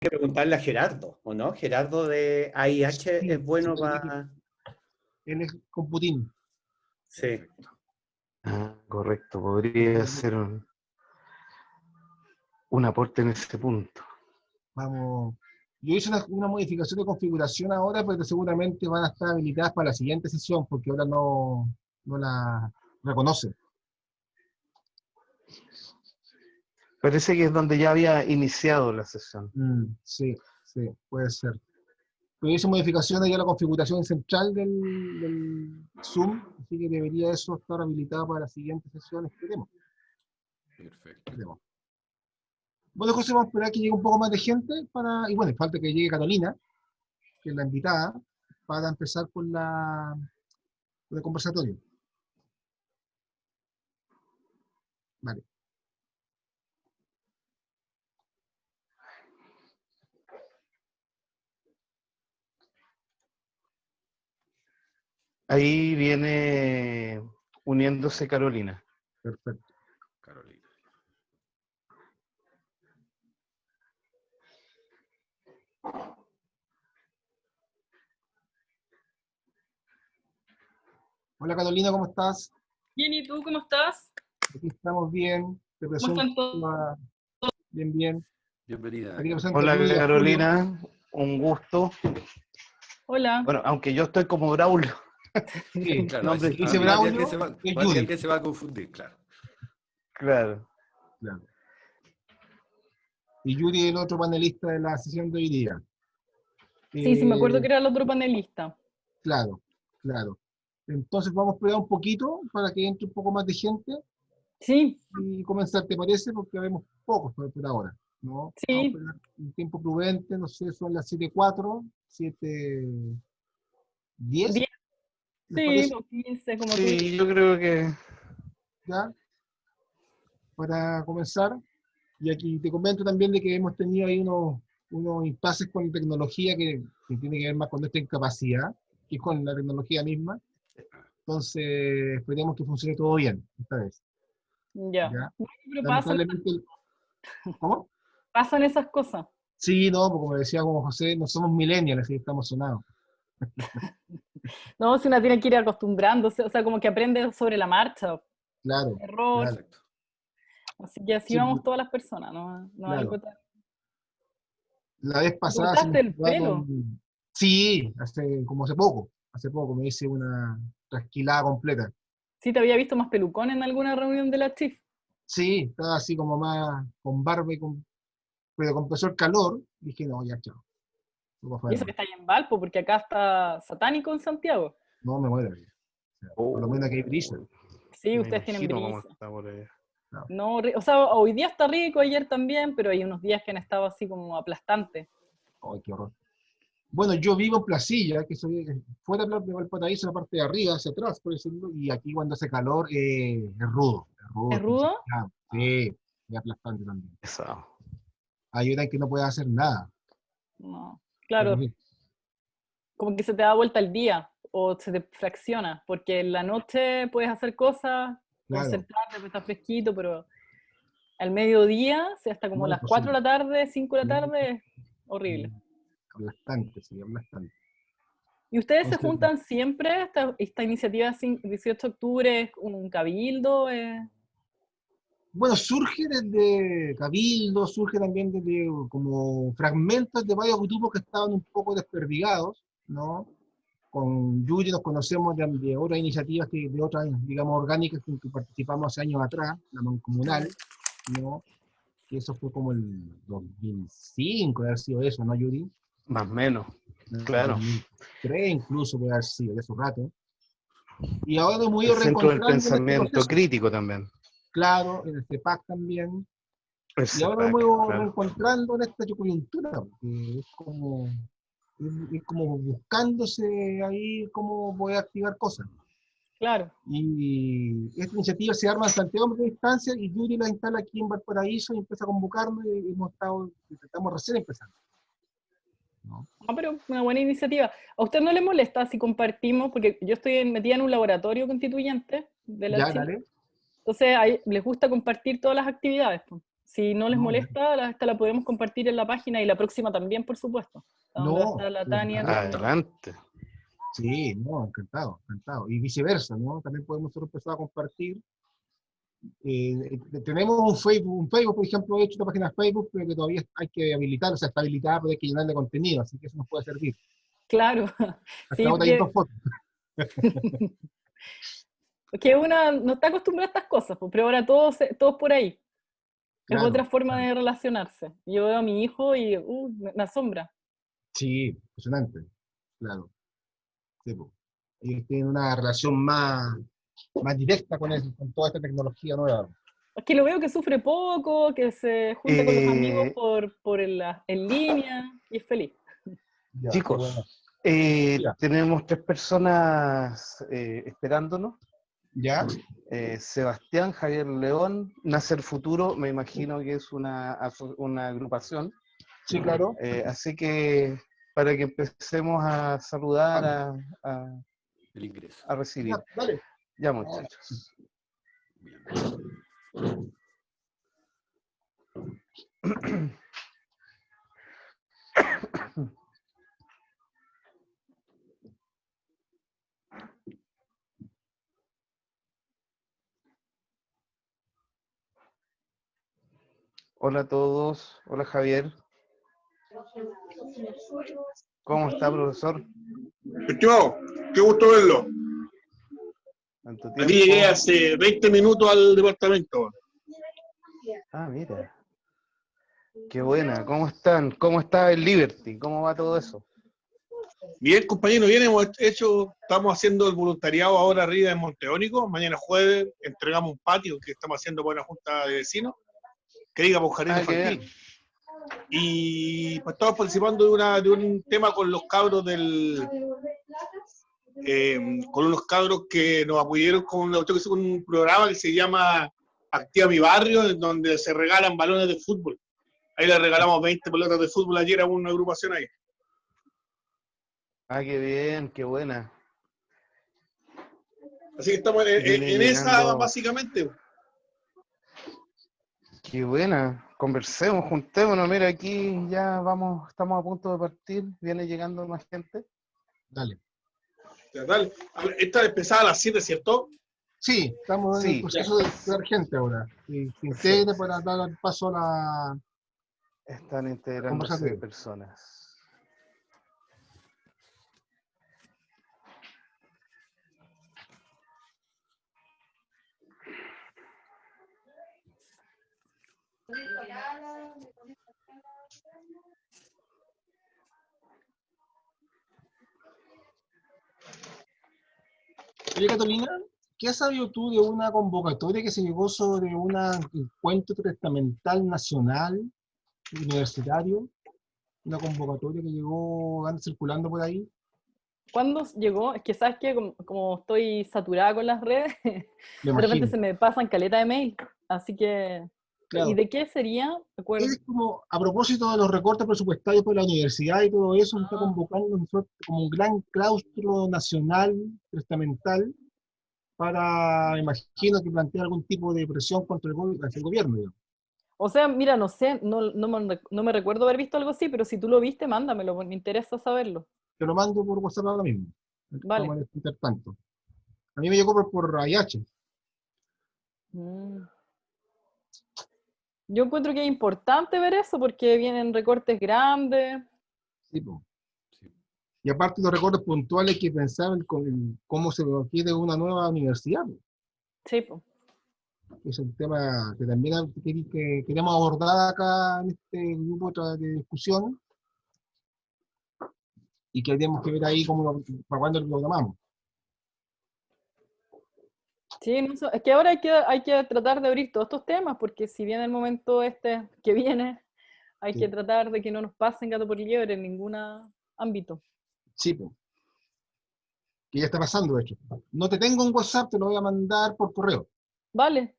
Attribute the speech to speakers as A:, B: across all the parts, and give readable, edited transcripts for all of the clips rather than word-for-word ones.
A: que preguntarle a Gerardo, ¿o no? Gerardo de AIH
B: Sí,
A: es bueno
B: sí,
A: para...
B: él es con Putin.
A: Sí.
C: Correcto, podría ser un aporte en ese punto.
B: Vamos. Yo hice una modificación de configuración ahora, pero seguramente van a estar habilitadas para la siguiente sesión, porque ahora no la reconoce.
C: Parece que es donde ya había iniciado la sesión.
B: Sí, puede ser. Pero hice modificaciones ya a la configuración central del Zoom, así que debería eso estar habilitado para la siguiente sesión, esperemos.
D: Perfecto.
B: Esperemos. Bueno, José, vamos a esperar que llegue un poco más de gente, y bueno, falta que llegue Carolina, que es la invitada, para empezar con el conversatorio. Vale.
C: Ahí viene uniéndose Carolina.
B: Perfecto.
D: Carolina.
B: Hola Carolina, ¿cómo estás?
E: Bien, ¿y tú cómo estás?
B: Aquí estamos bien. Te
E: ¿Cómo
B: presento
E: están todos?
B: bien, bien.
D: Bienvenida.
B: Aquí te presento a
C: Hola
B: Yuri y a Julio.
C: Carolina, un gusto.
E: Hola.
C: Bueno, aunque yo estoy como Braulio.
B: Sí,
D: Claro,
C: Nombre
D: así,
B: dice
C: distinto.
B: Braulio, es
D: más de
B: Yuri.
D: alguien se va a confundir, claro.
C: Claro.
B: Claro. Y Yuri es el otro panelista de la sesión de hoy día.
E: Sí, me acuerdo que era el otro panelista.
B: Claro, claro. Entonces vamos a esperar un poquito para que entre un poco más de gente
E: Sí,
B: y comenzar, ¿te parece? Porque vemos pocos por ahora, ¿no? Vamos a
E: sí.
B: esperar un tiempo prudente, no sé, son las 7:04, 7:10,
E: 10,
B: ¿les
E: sí,
B: parece?
E: o 15, como tú dices.
C: Sí, yo creo que
B: Ya, para comenzar. Y aquí te comento también de que hemos tenido ahí unos impases con tecnología que tiene que ver más con nuestra incapacidad, que es con la tecnología misma. Entonces, esperemos que funcione todo bien esta vez.
E: Ya.
B: ¿Ya?
E: Bueno, pero
B: Lamentablemente, ¿cómo?
E: pasan esas cosas.
B: Sí, no, porque como decía como José, no somos millennials, así que estamos sonados.
E: No, si una tiene que ir acostumbrándose, o sea, como que aprende sobre la marcha.
B: Claro,
E: Error.
B: claro.
D: Exacto.
E: Así que así
B: Sí,
E: vamos todas las personas, no
B: claro.
E: algo tan...
B: La vez
E: ¿Te
B: pasada se me
E: cortaste el pelo?
B: activaron. Sí, hace poco me hice una trasquilada completa.
E: Sí, te había visto más pelucón en alguna reunión de la CHIF.
B: Sí, estaba así como más con barba pero como empezó el calor, dije, no, ya, chao. Fue para
E: Y
B: afuera
E: eso que
B: nomás.
E: está ahí en Valpo, porque acá está satánico en Santiago.
B: No me muero. O sea, por lo menos aquí hay brisa.
E: Sí,
C: me
E: ustedes tienen
C: imagino cómo
E: brisa.
C: está por allá.
B: No.
E: No, o sea, hoy día está rico, ayer también, pero hay unos días que han estado así como aplastantes.
B: Ay, qué horror. Bueno, yo vivo en Placilla, que soy fuera de Valparaíso, en la parte de arriba, hacia atrás, por decirlo, y aquí cuando hace calor es rudo,
E: ¿Es rudo?
B: sí, es aplastante también.
C: Pesado.
B: Hay horas en que no puedes hacer nada.
E: No.
B: Es
E: Claro,
B: horrible.
E: como que se te da vuelta el día o se te fracciona, porque en la noche puedes hacer cosas,
B: Claro,
E: concentrarte, está fresquito, pero al mediodía, o sea, hasta como
B: no,
E: las 4 de
B: imposible.
E: la tarde, 5 de la
B: Sí,
E: tarde, es
B: sí,
E: horrible.
B: aplastante, sí, aplastante.
E: ¿Y ustedes se
B: Entonces,
E: juntan siempre? ¿Esta iniciativa 18 de octubre es un cabildo?
B: bueno, surge desde Cabildo, surge también desde como fragmentos de varios grupos que estaban un poco desperdigados, ¿no? Con Yuri nos conocemos de otras iniciativas, de otras, digamos, orgánicas con que participamos hace años atrás, la mancomunal, ¿no? Que eso fue como el 2005, debe haber sido eso, ¿no, Yuri?
C: Más o menos,
B: El
C: claro.
B: 2003 incluso puede haber sido, de esos rato. Y ahora nos hemos
C: El
B: ido
C: centro del
B: reencontrando en este
C: pensamiento
B: proceso.
C: crítico también.
B: Claro, en el CEPAC también.
C: El
B: Y ahora nos hemos
C: CEPAC,
B: ido
C: claro.
B: reencontrando en esta coyuntura, porque es como buscándose ahí cómo poder activar cosas.
E: Claro.
B: Y esta iniciativa se arma en Santiago en primera instancia y Yuri la instala aquí en Valparaíso y empieza a convocarnos y estamos recién empezando, ¿no?
E: Ah, pero una buena iniciativa. ¿A usted no le molesta si compartimos? Porque yo estoy metida en un laboratorio constituyente de la
B: Ya,
E: Chile.
B: dale.
E: Entonces, ahí les gusta compartir todas las actividades, pues. Si no les
B: No,
E: molesta, esta la podemos compartir en la página y la próxima también, por supuesto. Donde va a
B: No,
E: estar la
B: sí,
E: Tania.
C: Adelante.
B: sí, no, encantado, encantado. Y viceversa, ¿no? También podemos nosotros empezar a compartir. Tenemos un Facebook, por ejemplo, he hecho una página de Facebook, pero que todavía hay que habilitar, o sea, está habilitada, pero hay que llenarle contenido, así que eso nos puede servir.
E: Claro,
B: Hasta
E: sí,
B: ahora hay dos fotos.
E: porque una no está acostumbrada a estas cosas, pues, pero ahora todos por ahí. Es
B: Claro,
E: otra forma
B: claro.
E: de relacionarse. Yo veo a mi hijo y me asombra.
B: Sí, impresionante, claro. Sí, po. Ellos tienen una relación más directa con toda esta tecnología nueva.
E: Es que lo veo que sufre poco, que se junta con los amigos
C: Eh,
E: en línea y es feliz.
B: Ya, qué bueno.
C: Chicos,
B: Ya,
C: tenemos 3 personas esperándonos.
B: ya,
C: Sebastián, Javier León, Nace el Futuro, me imagino que es una agrupación.
B: sí, claro.
C: Así que para que empecemos a saludar,
B: Vamos.
D: El ingreso.
C: a recibir.
B: Ya, dale.
C: Ya, muchachos.
D: Bien.
C: Hola a todos. Hola Javier. ¿Cómo está, profesor?
F: Estimado, qué gusto verlo.
C: ¿Tanto
F: Aquí
C: tiempo?
F: llegué hace 20 minutos al departamento.
C: Ah, mira. Qué buena. ¿Cómo están? ¿Cómo está el Liberty? ¿Cómo va todo eso?
F: Bien, compañero, bien, estamos haciendo el voluntariado ahora arriba en Monteónico. Mañana jueves entregamos un patio que estamos haciendo por una junta de vecinos, que diga por jardín
C: Ah, qué
F: infantil.
C: bien.
F: Y pues estamos participando de un tema con los cabros con unos cabros que nos apoyaron con un programa que se llama Activa mi Barrio, en donde se regalan balones de fútbol. Ahí le regalamos 20 pelotas de fútbol ayer a una agrupación ahí.
C: Ah, qué bien, qué buena.
F: Así que estamos
C: Viene
F: en esa,
C: llegando.
F: básicamente.
C: Qué buena. Conversemos, juntémonos. Mira, aquí ya vamos, estamos a punto de partir. Viene llegando más gente.
B: Dale.
F: Ya, dale. A ver, esta empezaba a las 7, ¿cierto?
B: Sí, estamos en el
C: Sí.
B: proceso de crear gente ahora. Y se integre
C: Perfecto.
B: para dar paso a la
C: Están integrándose
B: conversación.
C: personas.
B: Oye, Catalina, ¿qué has sabido tú de una convocatoria que se llegó sobre un encuentro testamental nacional universitario? Una convocatoria que llegó, anda circulando por ahí.
E: ¿Cuándo llegó? Es que sabes que como estoy saturada con las redes,
B: Me
E: de repente
B: imagino.
E: se me pasan caleta de mail. Así que, ¿y
B: Claro.
E: de qué sería? Recuerdo.
B: Es como, a propósito de los recortes presupuestarios por la universidad y todo eso, se está
E: Ah.
B: convocando como un gran claustro nacional testamental para, me imagino, que plantea algún tipo de presión contra hacia el gobierno, digamos.
E: O sea, mira, no sé, no me recuerdo haber visto algo así, pero si tú lo viste, mándamelo, me interesa saberlo.
B: Te lo mando por WhatsApp ahora mismo.
E: Vale.
B: Vamos a necesitar tanto. A mí me llegó por IH.
E: Mm. Yo encuentro que es importante ver eso porque vienen recortes grandes.
B: Sí, po.
D: Sí.
B: Y aparte los recortes puntuales que pensaban con cómo se requiere una nueva universidad, po.
E: Sí, po.
B: Es un tema que también que queremos abordar acá en este grupo de discusión y que tenemos que ver ahí para cuándo lo programamos.
E: Sí, no, es que ahora hay que tratar de abrir todos estos temas porque si viene el momento este que viene, hay
B: Sí.
E: que tratar de que no nos pasen gato por liebre en ningún ámbito.
B: Sí, po. Que ya está pasando, de hecho. No te tengo en WhatsApp, te lo voy a mandar por correo.
E: Vale.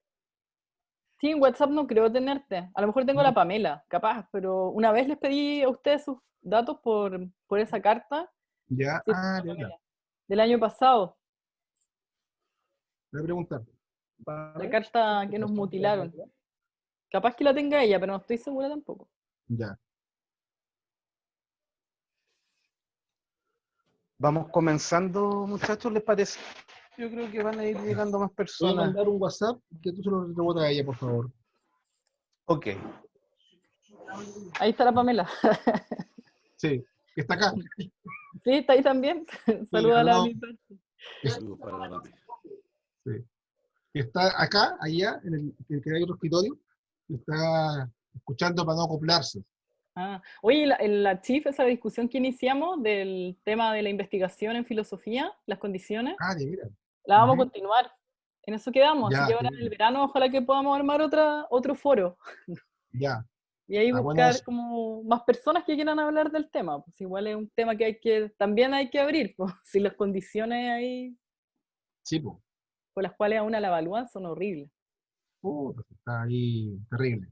E: Sí, en WhatsApp no creo tenerte. A lo mejor tengo la Pamela, capaz, pero una vez les pedí a ustedes sus datos por esa carta.
B: Ya,
E: Sí,
B: ya,
E: la
B: ya.
E: Pamela, del año pasado,
B: Voy a preguntar.
E: la carta que nos mutilaron. Capaz que la tenga ella, pero no estoy segura tampoco.
B: Ya.
C: Vamos comenzando, muchachos, ¿les parece? Yo creo que van a ir llegando más
B: Voy a
C: personas.
B: mandar un WhatsApp que tú se lo rebotas a ella, por favor.
C: Ok.
E: Ahí está la Pamela.
B: Sí, que está acá.
E: Sí, está ahí también. Salúdala a mi parte.
D: Saludos para la Pame.
B: Sí. Que está acá, allá, que hay otro escritorio, y está escuchando para no acoplarse.
E: Ah. Oye, en la Chief, esa discusión que iniciamos del tema de la investigación en filosofía, las condiciones,
B: Ah, de veras.
E: la vamos a
B: Ujú.
E: continuar. En eso quedamos, así
B: Ya,
E: que ahora
B: de
E: en el
B: veras.
E: verano ojalá que podamos armar otro foro
B: Ya.
E: y ahí
B: Bueno,
E: buscar como más personas que quieran hablar del tema. Pues igual es un tema que también hay que abrir, pues, si las condiciones ahí
B: sí, pues.
E: por las cuales a una la evalúan son horribles.
B: Está ahí terrible.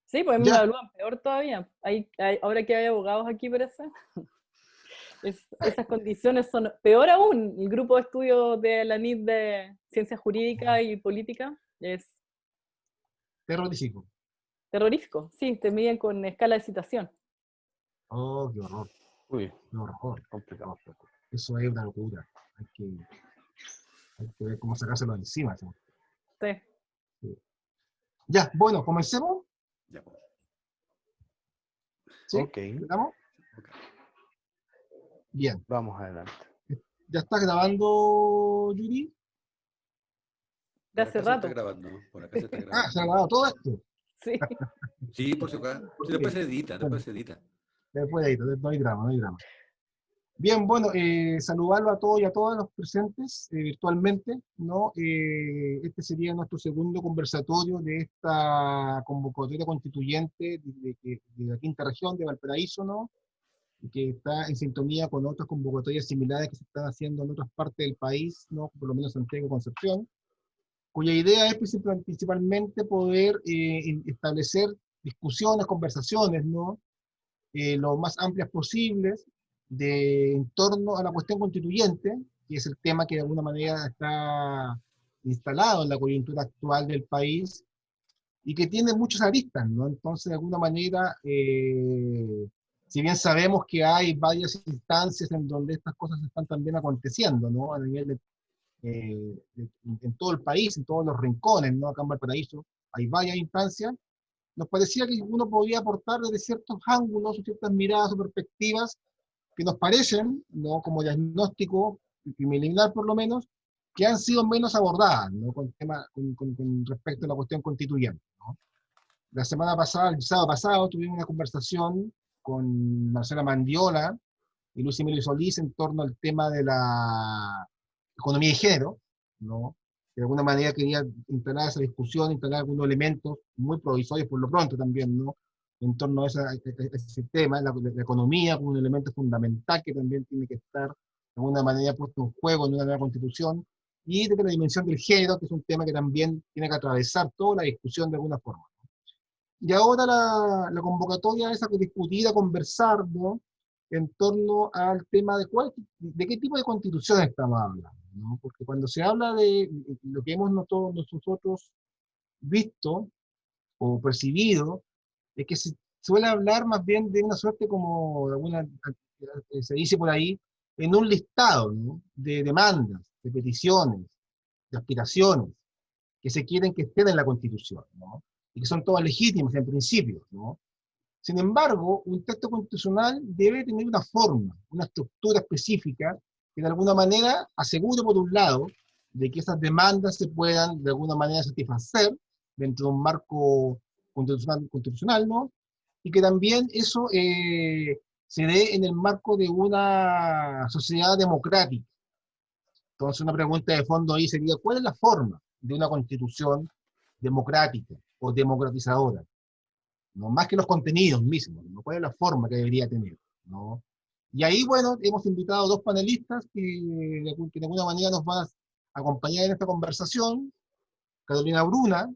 E: Sí, pues a mí me
B: Ya,
E: evalúan peor todavía. Ahora que hay abogados aquí, parece, esas condiciones son peor aún. El grupo de estudios de la NIT de Ciencias Jurídicas y Política es
B: terrorífico.
E: terrorífico. Sí, te miden con escala de citación.
B: Oh, qué horror,
C: Uy,
B: qué horror.
C: complicado.
B: Eso es una locura. Hay que ver cómo sacárselo de encima. ¿Sí?
E: Sí.
B: Sí. Ya, bueno, comencemos.
D: Ya, pues.
B: ¿Sí?
C: Ok,
B: ¿Estamos?
D: Ok.
B: Bien.
C: vamos adelante.
B: ¿Ya está grabando, Yuri?
E: De
D: Por
E: hace
D: acá se está
E: rato.
D: grabando, ¿no? Por acá se está
B: Ah, se ha
D: grabando.
B: grabado todo esto.
E: Sí.
D: Sí, por si acaso. Sí, después se edita,
B: Bueno,
D: después se edita.
B: después de ahí, no hay drama, no hay drama. Bien, bueno, saludarlo a todos y a todas los presentes virtualmente, ¿no? Este sería nuestro segundo conversatorio de esta convocatoria constituyente de la quinta región de Valparaíso, ¿no? Y que está en sintonía con otras convocatorias similares que se están haciendo en otras partes del país, ¿no? Por lo menos Santiago y Concepción, cuya idea es principalmente poder establecer discusiones, conversaciones, ¿no? Lo más amplias posibles en torno a la cuestión constituyente, que es el tema que de alguna manera está instalado en la coyuntura actual del país y que tiene muchas aristas, ¿no? Entonces, de alguna manera, si bien sabemos que hay varias instancias en donde estas cosas están también aconteciendo, ¿no? A nivel en todo el país, en todos los rincones, ¿no? Acá en Valparaíso hay varias instancias. Nos parecía que uno podía aportar desde ciertos ángulos, ciertas miradas o perspectivas que nos parecen, ¿no? Como diagnóstico preliminar por lo menos, que han sido menos abordadas, ¿no? Con respecto a la cuestión constituyente, ¿no? La semana pasada, el sábado pasado, tuvimos una conversación con Marcela Mandiola y Lucy Emilio Solís en torno al tema de la economía de género, ¿no? De alguna manera quería instalar esa discusión, instalar algunos elementos muy provisorios por lo pronto también, ¿no? En torno a ese tema, la economía como un elemento fundamental que también tiene que estar de alguna manera puesto en juego en una nueva constitución, y desde la dimensión del género, que es un tema que también tiene que atravesar toda la discusión de alguna forma. Y ahora la convocatoria es a discutir, a conversar, ¿no? En torno al tema de qué tipo de constitución estamos hablando, ¿no? Porque cuando se habla de lo que hemos nosotros visto o percibido, es que se suele hablar más bien de una suerte como, se dice por ahí, en un listado, ¿no? De demandas, de peticiones, de aspiraciones, que se quieren que estén en la Constitución, ¿no? Y que son todas legítimas en principio, ¿no? Sin embargo, un texto constitucional debe tener una forma, una estructura específica que de alguna manera asegure, por un lado, de que esas demandas se puedan de alguna manera satisfacer dentro de un marco constitucional, ¿no? Y que también eso se dé en el marco de una sociedad democrática. Entonces, una pregunta de fondo ahí sería, ¿cuál es la forma de una constitución democrática o democratizadora? ¿No? Más que los contenidos mismos, ¿no? ¿Cuál es la forma que debería tener? ¿No? Y ahí, bueno, hemos invitado a dos panelistas que de alguna manera nos van a acompañar en esta conversación. Carolina Bruna,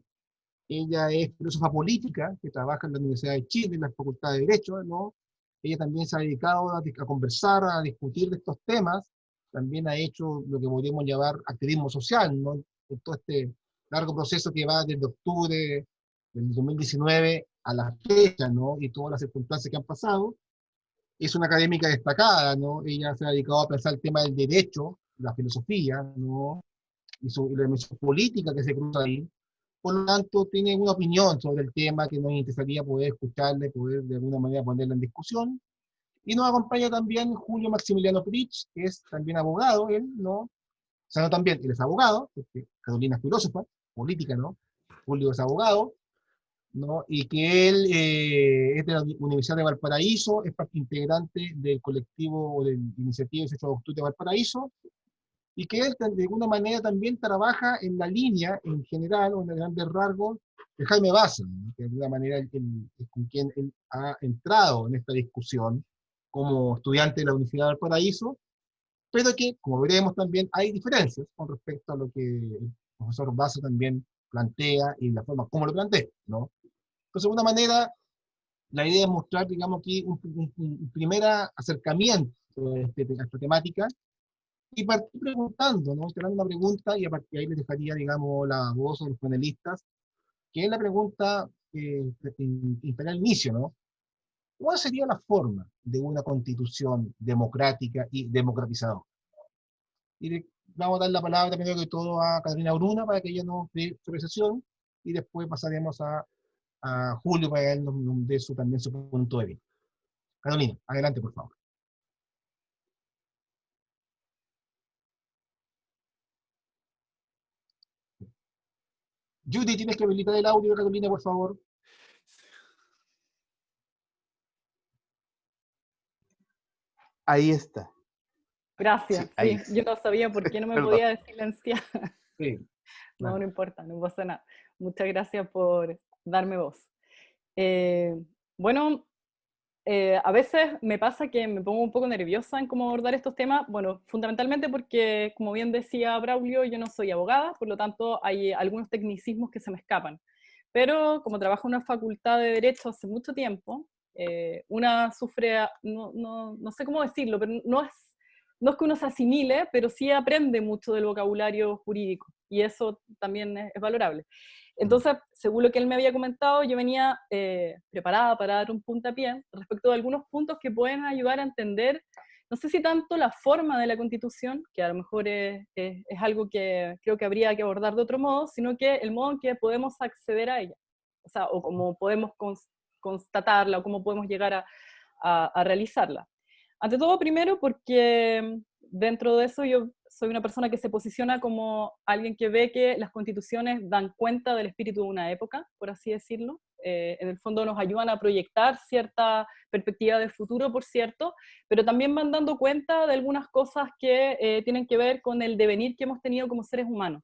B: ella es filósofa política, que trabaja en la Universidad de Chile, en la Facultad de Derecho, ¿no? Ella también se ha dedicado a conversar, a discutir de estos temas, también ha hecho lo que podríamos llamar activismo social, ¿no? En todo este largo proceso que va desde octubre del 2019 a la fecha, ¿no? Y todas las circunstancias que han pasado. Es una académica destacada, ¿no? Ella se ha dedicado a pensar el tema del derecho, la filosofía, ¿no? Y la dimensión política que se cruza ahí. Por lo tanto, tiene una opinión sobre el tema que nos interesaría poder escucharle, poder de alguna manera ponerla en discusión. Y nos acompaña también Julio Maximiliano Prich, que es también abogado, él, ¿no? O sea, no también, él es abogado, porque Carolina es filósofa, política, ¿no? Julio es abogado, ¿no? Y que él es de la Universidad de Valparaíso, es parte integrante del colectivo o de la iniciativa 18 de octubre de Valparaíso, y que él de alguna manera también trabaja en la línea, en general, o en grandes rasgos, de Jaime Baza, ¿no? Que de alguna manera es con quien él ha entrado en esta discusión como estudiante de la Universidad de Valparaíso, pero que, como veremos también, hay diferencias con respecto a lo que el profesor Baza también plantea y la forma como lo plantea, ¿no? Entonces, de alguna manera, la idea es mostrar, digamos, aquí un primer acercamiento a esta temática y partir preguntando, ¿no? Te dan una pregunta y a partir de ahí les dejaría, digamos, la voz a los panelistas, que es la pregunta que instala al inicio, ¿no? ¿Cuál sería la forma de una constitución democrática y democratizadora? Y vamos a dar la palabra primero que todo a Catalina Bruna para que ella nos dé su apreciación y después pasaremos a Julio para que él nos dé también su punto de vista. Carolina, adelante, por favor. Judy, tienes que habilitar el audio de Carolina, por favor.
C: Ahí está.
E: Gracias,
C: Sí, ahí
E: sí.
C: está.
E: Yo no sabía por qué no me
C: Perdón.
E: podía silenciar.
B: Sí.
E: No,
B: Vale.
E: no importa, no pasa nada. Muchas gracias por darme voz. Bueno, a veces me pasa que me pongo un poco nerviosa en cómo abordar estos temas, bueno, fundamentalmente porque, como bien decía Braulio, yo no soy abogada, por lo tanto hay algunos tecnicismos que se me escapan. Pero como trabajo en una facultad de Derecho hace mucho tiempo, una sufre, no sé cómo decirlo, pero no es que uno se asimile, pero sí aprende mucho del vocabulario jurídico, y eso también es valorable. Entonces, según lo que él me había comentado, yo venía preparada para dar un puntapié respecto de algunos puntos que pueden ayudar a entender, no sé si tanto la forma de la Constitución, que a lo mejor es algo que creo que habría que abordar de otro modo, sino que el modo en que podemos acceder a ella, o sea, o cómo podemos constatarla, o cómo podemos llegar a realizarla. Ante todo, primero, porque dentro de eso yo soy una persona que se posiciona como alguien que ve que las constituciones dan cuenta del espíritu de una época, por así decirlo. En el fondo nos ayudan a proyectar cierta perspectiva de futuro, por cierto, pero también van dando cuenta de algunas cosas que tienen que ver con el devenir que hemos tenido como seres humanos.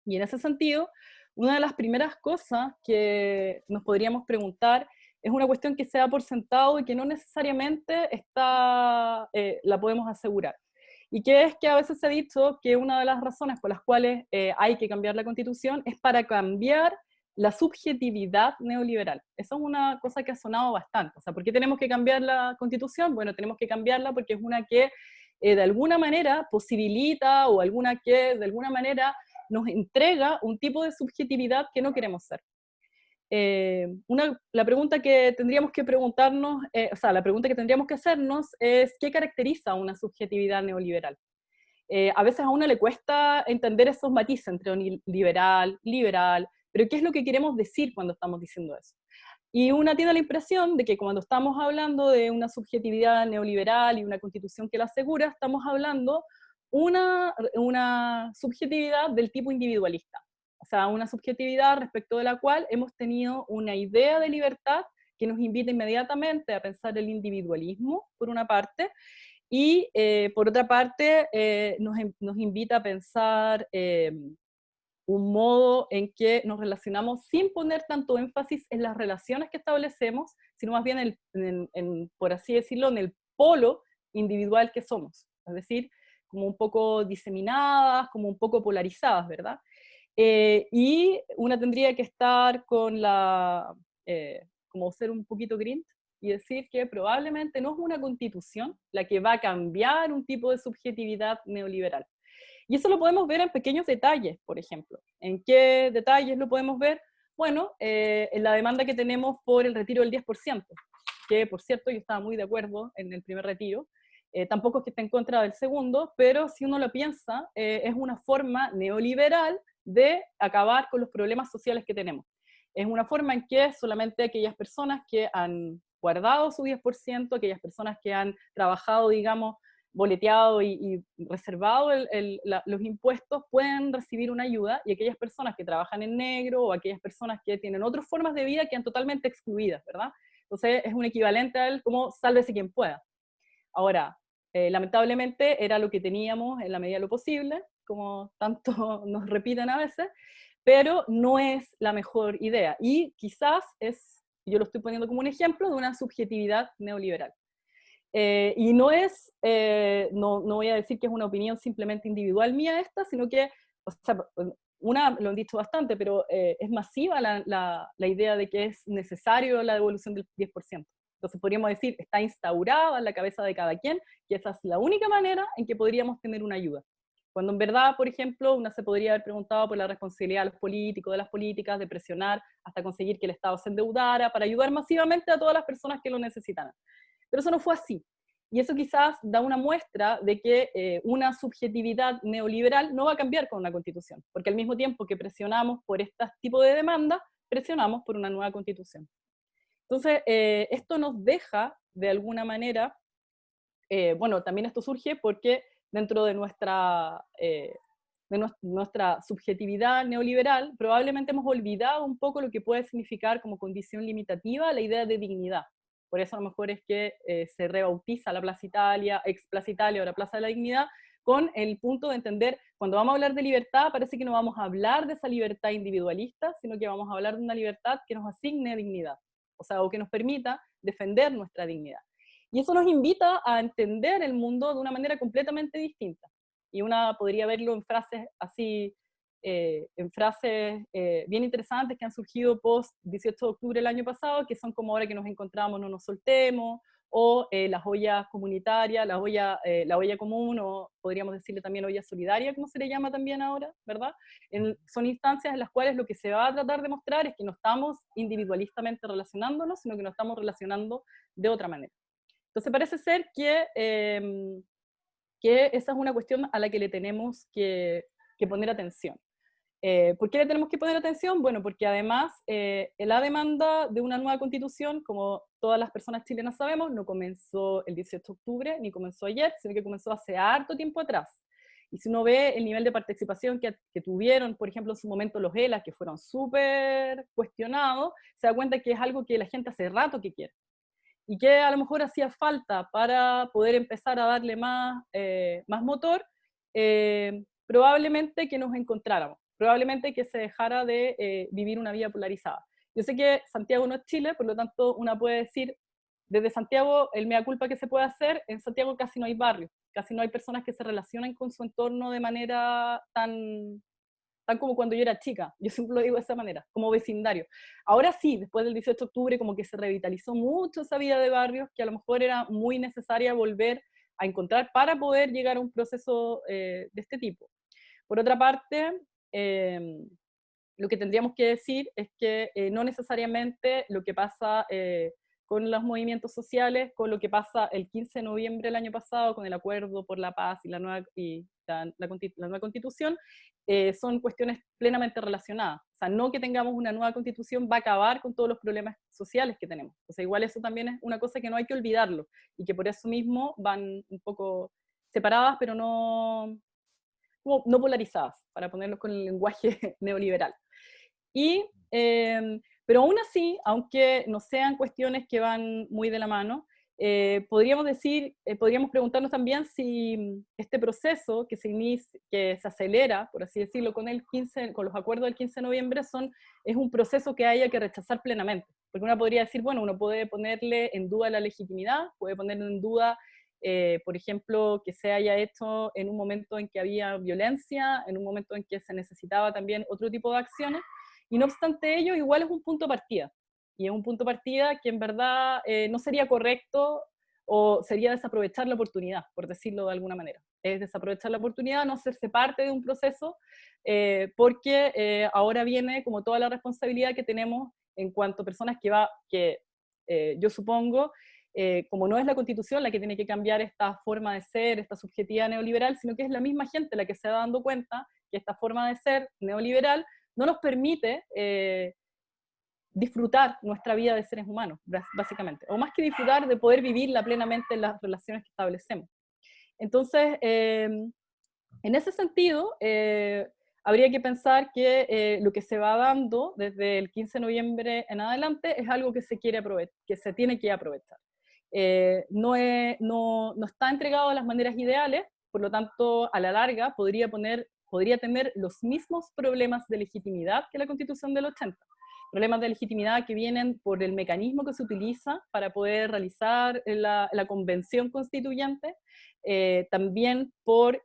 E: Y en ese sentido, una de las primeras cosas que nos podríamos preguntar es una cuestión que se da por sentado y que no necesariamente la podemos asegurar. Y que es que a veces se ha dicho que una de las razones por las cuales hay que cambiar la Constitución es para cambiar la subjetividad neoliberal. Eso es una cosa que ha sonado bastante. O sea, ¿por qué tenemos que cambiar la Constitución? Bueno, tenemos que cambiarla porque es una que de alguna manera posibilita o alguna que de alguna manera nos entrega un tipo de subjetividad que no queremos ser. La pregunta que tendríamos que preguntarnos, la pregunta que tendríamos que hacernos es ¿qué caracteriza una subjetividad neoliberal? A veces a uno le cuesta entender esos matices entre liberal, pero ¿qué es lo que queremos decir cuando estamos diciendo eso? Y una tiene la impresión de que cuando estamos hablando de una subjetividad neoliberal y una constitución que la asegura, estamos hablando una subjetividad del tipo individualista. O sea, una subjetividad respecto de la cual hemos tenido una idea de libertad que nos invita inmediatamente a pensar el individualismo, por una parte, y por otra parte nos invita a pensar un modo en que nos relacionamos sin poner tanto énfasis en las relaciones que establecemos, sino más bien, por así decirlo, en el polo individual que somos. Es decir, como un poco diseminadas, como un poco polarizadas, ¿verdad? Y una tendría que estar con como ser un poquito grinch y decir que probablemente no es una constitución la que va a cambiar un tipo de subjetividad neoliberal. Y eso lo podemos ver en pequeños detalles, por ejemplo. ¿En qué detalles lo podemos ver? Bueno, en la demanda que tenemos por el retiro del 10%, que por cierto yo estaba muy de acuerdo en el primer retiro, tampoco es que esté en contra del segundo, pero si uno lo piensa, es una forma neoliberal de acabar con los problemas sociales que tenemos. Es una forma en que solamente aquellas personas que han guardado su 10%, aquellas personas que han trabajado, digamos, boleteado y reservado los impuestos pueden recibir una ayuda, y aquellas personas que trabajan en negro o aquellas personas que tienen otras formas de vida quedan totalmente excluidas, ¿verdad? Entonces es un equivalente al como sálvese quien pueda. Ahora, lamentablemente era lo que teníamos en la medida de lo posible, como tanto nos repiten a veces, pero no es la mejor idea. Y quizás es, yo lo estoy poniendo como un ejemplo de una subjetividad neoliberal. Y no es, no voy a decir que es una opinión simplemente individual mía esta, sino que, o sea, lo han dicho bastante, pero es masiva la idea de que es necesario la devolución del 10%. Entonces podríamos decir, está instaurada en la cabeza de cada quien, que esa es la única manera en que podríamos tener una ayuda. Cuando en verdad, por ejemplo, una se podría haber preguntado por la responsabilidad de los políticos, de las políticas, de presionar hasta conseguir que el Estado se endeudara para ayudar masivamente a todas las personas que lo necesitaran. Pero eso no fue así. Y eso quizás da una muestra de que una subjetividad neoliberal no va a cambiar con una constitución, porque al mismo tiempo que presionamos por este tipo de demandas, presionamos por una nueva constitución. Entonces, esto nos deja, de alguna manera, bueno, también esto surge porque dentro de nuestra subjetividad neoliberal, probablemente hemos olvidado un poco lo que puede significar como condición limitativa la idea de dignidad. Por eso a lo mejor es que se rebautiza la Plaza Italia, ex Plaza Italia, ahora Plaza de la Dignidad, con el punto de entender, cuando vamos a hablar de libertad, parece que no vamos a hablar de esa libertad individualista, sino que vamos a hablar de una libertad que nos asigne dignidad, o sea, o que nos permita defender nuestra dignidad. Y eso nos invita a entender el mundo de una manera completamente distinta. Y una podría verlo en frases así, bien interesantes que han surgido post 18 de octubre del año pasado, que son como ahora que nos encontramos no nos soltemos, o las ollas comunitarias, la olla común, o podríamos decirle también olla solidaria, como se le llama también ahora, ¿verdad? Son instancias en las cuales lo que se va a tratar de mostrar es que no estamos individualistamente relacionándonos, sino que nos estamos relacionando de otra manera. Entonces parece ser que esa es una cuestión a la que le tenemos que poner atención. ¿Por qué le tenemos que poner atención? Bueno, porque además la demanda de una nueva constitución, como todas las personas chilenas sabemos, no comenzó el 18 de octubre, ni comenzó ayer, sino que comenzó hace harto tiempo atrás. Y si uno ve el nivel de participación que tuvieron, por ejemplo, en su momento los ELA, que fueron súper cuestionados, se da cuenta que es algo que la gente hace rato que quiere. Y que a lo mejor hacía falta para poder empezar a darle más motor, probablemente que nos encontráramos, probablemente que se dejara de vivir una vida polarizada. Yo sé que Santiago no es Chile, por lo tanto una puede decir, desde Santiago el mea culpa que se puede hacer, en Santiago casi no hay barrios, casi no hay personas que se relacionen con su entorno de manera tan como cuando yo era chica, yo siempre lo digo de esa manera, como vecindario. Ahora sí, después del 18 de octubre como que se revitalizó mucho esa vida de barrios que a lo mejor era muy necesaria volver a encontrar para poder llegar a un proceso de este tipo. Por otra parte, lo que tendríamos que decir es que no necesariamente lo que pasa con los movimientos sociales, con lo que pasa el 15 de noviembre del año pasado, con el Acuerdo por la Paz y la nueva Constitución, son cuestiones plenamente relacionadas. O sea, no que tengamos una nueva Constitución va a acabar con todos los problemas sociales que tenemos. O sea, igual eso también es una cosa que no hay que olvidarlo, y que por eso mismo van un poco separadas, pero no polarizadas, para ponerlo con el lenguaje neoliberal. Pero aún así, aunque no sean cuestiones que van muy de la mano, podríamos preguntarnos también si este proceso que se acelera, por así decirlo, con los acuerdos del 15 de noviembre es un proceso que haya que rechazar plenamente. Porque uno podría decir, bueno, uno puede ponerle en duda la legitimidad, puede ponerle en duda, por ejemplo, que se haya hecho en un momento en que había violencia, en un momento en que se necesitaba también otro tipo de acciones, y no obstante ello, igual es un punto de partida. Y es un punto de partida que en verdad no sería correcto o sería desaprovechar la oportunidad, por decirlo de alguna manera. Es desaprovechar la oportunidad, no hacerse parte de un proceso, porque ahora viene como toda la responsabilidad que tenemos en cuanto a personas que yo supongo, como no es la Constitución la que tiene que cambiar esta forma de ser, esta subjetividad neoliberal, sino que es la misma gente la que se va dando cuenta que esta forma de ser neoliberal no nos permite disfrutar nuestra vida de seres humanos, básicamente, o más que disfrutar, de poder vivirla plenamente en las relaciones que establecemos. Entonces, en ese sentido, habría que pensar que lo que se va dando desde el 15 de noviembre en adelante es algo que se quiere aprovechar, que se tiene que aprovechar. No está entregado de las maneras ideales, por lo tanto, a la larga podría tener los mismos problemas de legitimidad que la Constitución del 80. Problemas de legitimidad que vienen por el mecanismo que se utiliza para poder realizar la convención constituyente, también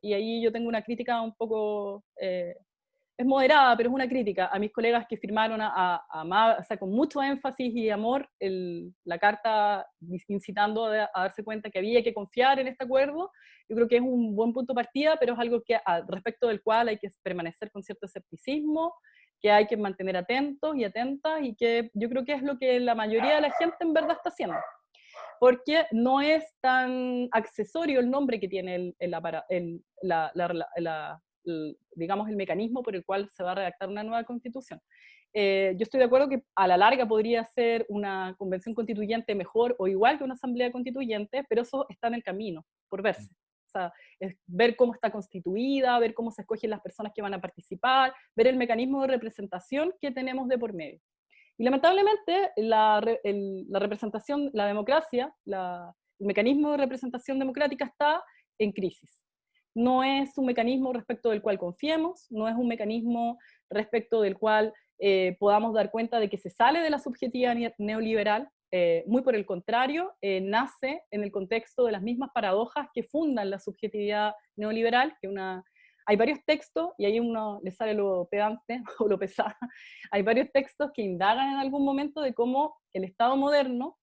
E: y ahí yo tengo una crítica un poco, es moderada, pero es una crítica a mis colegas que firmaron o sea, con mucho énfasis y amor la carta incitando a darse cuenta que había que confiar en este acuerdo. Yo creo que es un buen punto de partida, pero es algo respecto del cual hay que permanecer con cierto escepticismo, que hay que mantener atentos y atentas, y que yo creo que es lo que la mayoría de la gente en verdad está haciendo. Porque no es tan accesorio el nombre que tiene digamos, el mecanismo por el cual se va a redactar una nueva constitución. Yo estoy de acuerdo que a la larga podría ser una convención constituyente mejor o igual que una asamblea constituyente, pero eso está en el camino, por verse. O sea, es ver cómo está constituida, ver cómo se escogen las personas que van a participar, ver el mecanismo de representación que tenemos de por medio. Y lamentablemente la representación, la democracia, el mecanismo de representación democrática está en crisis. No es un mecanismo respecto del cual confiemos, no es un mecanismo respecto del cual podamos dar cuenta de que se sale de la subjetividad neoliberal. Muy por el contrario, nace en el contexto de las mismas paradojas que fundan la subjetividad neoliberal, hay varios textos, y ahí uno le sale lo pedante o lo pesado, hay varios textos que indagan en algún momento de cómo el Estado moderno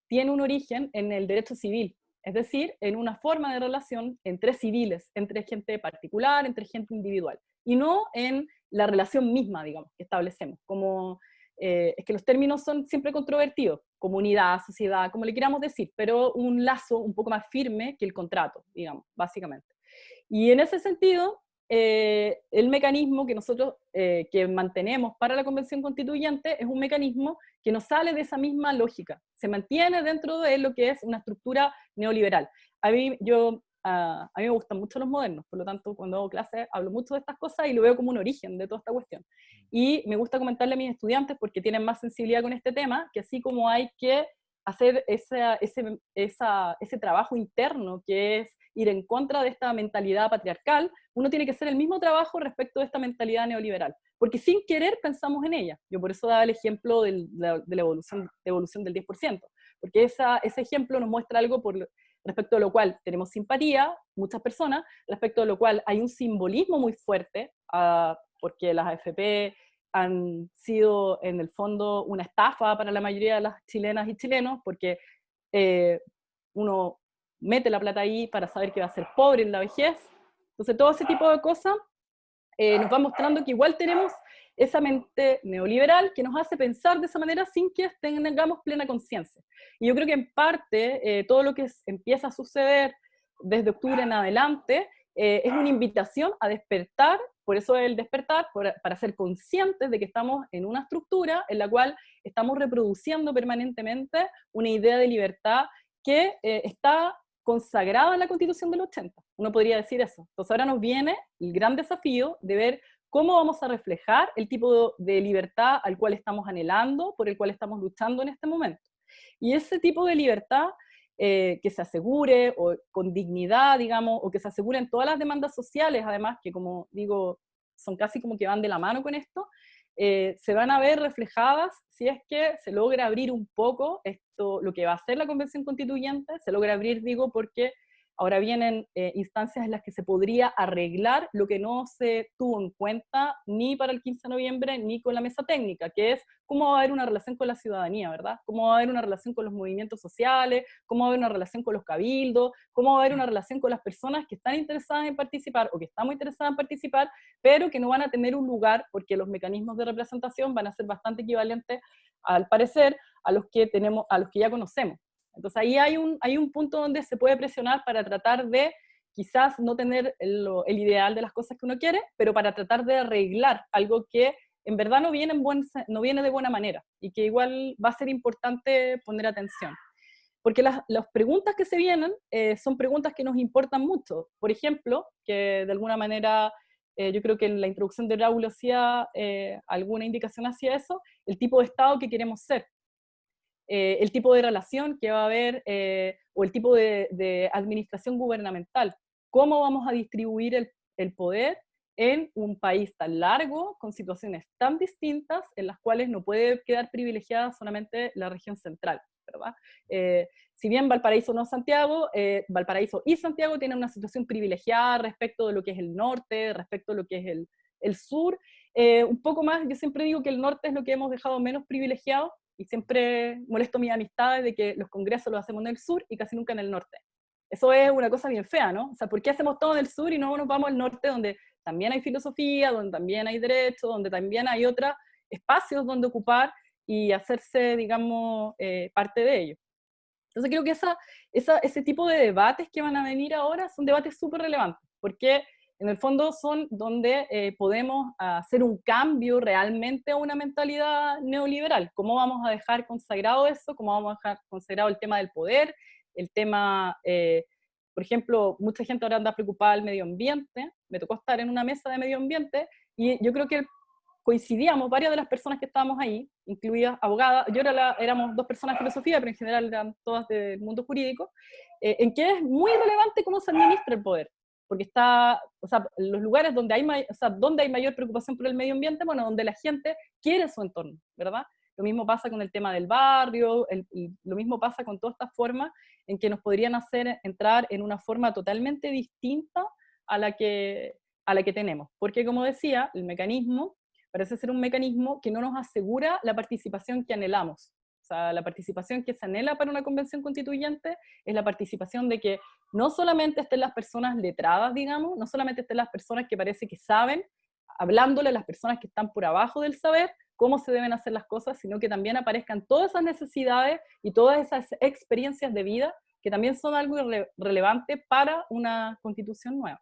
E: tiene un origen en el derecho civil, es decir, en una forma de relación entre civiles, entre gente particular, entre gente individual, y no en la relación misma, digamos, que establecemos, es que los términos son siempre controvertidos, comunidad, sociedad, como le queramos decir, pero un lazo un poco más firme que el contrato, digamos, básicamente. Y en ese sentido, el mecanismo que nosotros que mantenemos para la Convención Constituyente es un mecanismo que no sale de esa misma lógica, se mantiene dentro de lo que es una estructura neoliberal. A mí me gustan mucho los modernos, por lo tanto, cuando hago clases hablo mucho de estas cosas y lo veo como un origen de toda esta cuestión. Y me gusta comentarle a mis estudiantes, porque tienen más sensibilidad con este tema, que así como hay que hacer ese trabajo interno, que es ir en contra de esta mentalidad patriarcal, uno tiene que hacer el mismo trabajo respecto de esta mentalidad neoliberal, porque sin querer pensamos en ella. Yo por eso daba el ejemplo de la evolución del 10%, porque ese ejemplo nos muestra algo respecto a lo cual tenemos simpatía, muchas personas, respecto a lo cual hay un simbolismo muy fuerte, porque las AFP han sido en el fondo una estafa para la mayoría de las chilenas y chilenos, porque uno mete la plata ahí para saber que va a ser pobre en la vejez. Entonces todo ese tipo de cosas nos va mostrando que igual tenemos esa mente neoliberal que nos hace pensar de esa manera sin que tengamos plena conciencia. Y yo creo que en parte todo lo que empieza a suceder desde octubre en adelante es una invitación a despertar, por eso el despertar, para ser conscientes de que estamos en una estructura en la cual estamos reproduciendo permanentemente una idea de libertad que está consagrada en la Constitución del 80. Uno podría decir eso. Entonces ahora nos viene el gran desafío de ver cómo vamos a reflejar el tipo de libertad al cual estamos anhelando, por el cual estamos luchando en este momento. Y ese tipo de libertad que se asegure, o con dignidad, digamos, o que se asegure en todas las demandas sociales, además, que como digo, son casi como que van de la mano con esto, se van a ver reflejadas si es que se logra abrir un poco lo que va a ser la Convención Constituyente, se logra abrir, digo, porque Ahora vienen instancias en las que se podría arreglar lo que no se tuvo en cuenta ni para el 15 de noviembre ni con la mesa técnica, que es cómo va a haber una relación con la ciudadanía, ¿verdad? Cómo va a haber una relación con los movimientos sociales, cómo va a haber una relación con los cabildos, cómo va a haber una relación con las personas que están interesadas en participar o que están muy interesadas en participar, pero que no van a tener un lugar porque los mecanismos de representación van a ser bastante equivalentes, al parecer, a los que tenemos, a los que ya conocemos. Entonces ahí hay un punto donde se puede presionar para tratar de quizás no tener el ideal de las cosas que uno quiere, pero para tratar de arreglar algo que en verdad no viene, no viene de buena manera y que igual va a ser importante poner atención. Porque las preguntas que se vienen son preguntas que nos importan mucho. Por ejemplo, que de alguna manera yo creo que en la introducción de Braulio hacía alguna indicación hacia eso, el tipo de Estado que queremos ser. El tipo de relación que va a haber o el tipo de administración gubernamental. ¿Cómo vamos a distribuir el poder en un país tan largo, con situaciones tan distintas, en las cuales no puede quedar privilegiada solamente la región central, ¿verdad? Si bien Valparaíso no es Santiago, Valparaíso y Santiago tienen una situación privilegiada respecto de lo que es el norte, respecto de lo que es el sur. Un poco más, yo siempre digo que el norte es lo que hemos dejado menos privilegiado, y siempre molesto a mis amistades de que los congresos los hacemos en el sur y casi nunca en el norte. Eso es una cosa bien fea, ¿no? O sea, ¿por qué hacemos todo en el sur y no nos vamos al norte, donde también hay filosofía, donde también hay derecho, donde también hay otros espacios donde ocupar y hacerse, digamos, parte de ello? Entonces creo que ese tipo de debates que van a venir ahora son debates súper relevantes, porque en el fondo son donde podemos hacer un cambio realmente a una mentalidad neoliberal. ¿Cómo vamos a dejar consagrado eso? ¿Cómo vamos a dejar consagrado el tema del poder? El tema, por ejemplo, mucha gente ahora anda preocupada del medio ambiente. Me tocó estar en una mesa de medio ambiente y yo creo que coincidíamos, varias de las personas que estábamos ahí, incluidas abogadas, éramos dos personas de filosofía, pero en general eran todas del mundo jurídico, en que es muy relevante cómo se administra el poder, porque está, o sea, los lugares donde donde hay mayor preocupación por el medio ambiente, bueno, donde la gente quiere su entorno, ¿verdad? Lo mismo pasa con el tema del barrio, y lo mismo pasa con todas estas formas en que nos podrían hacer entrar en una forma totalmente distinta a la que tenemos. Porque como decía, el mecanismo parece ser un mecanismo que no nos asegura la participación que anhelamos. O sea, la participación que se anhela para una convención constituyente es la participación de que no solamente estén las personas letradas, digamos, no solamente estén las personas que parece que saben, hablándole a las personas que están por abajo del saber cómo se deben hacer las cosas, sino que también aparezcan todas esas necesidades y todas esas experiencias de vida que también son algo relevante para una constitución nueva.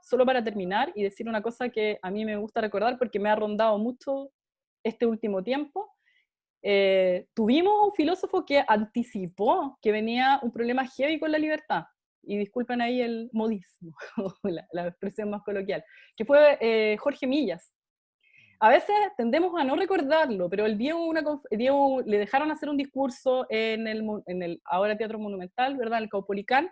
E: Solo para terminar y decir una cosa que a mí me gusta recordar porque me ha rondado mucho este último tiempo, tuvimos un filósofo que anticipó que venía un problema heavy con la libertad, y disculpen ahí el modismo, la expresión más coloquial, que fue Jorge Millas. A veces tendemos a no recordarlo, pero el Diego le dejaron hacer un discurso en el ahora Teatro Monumental, ¿verdad?, en el Caupolicán,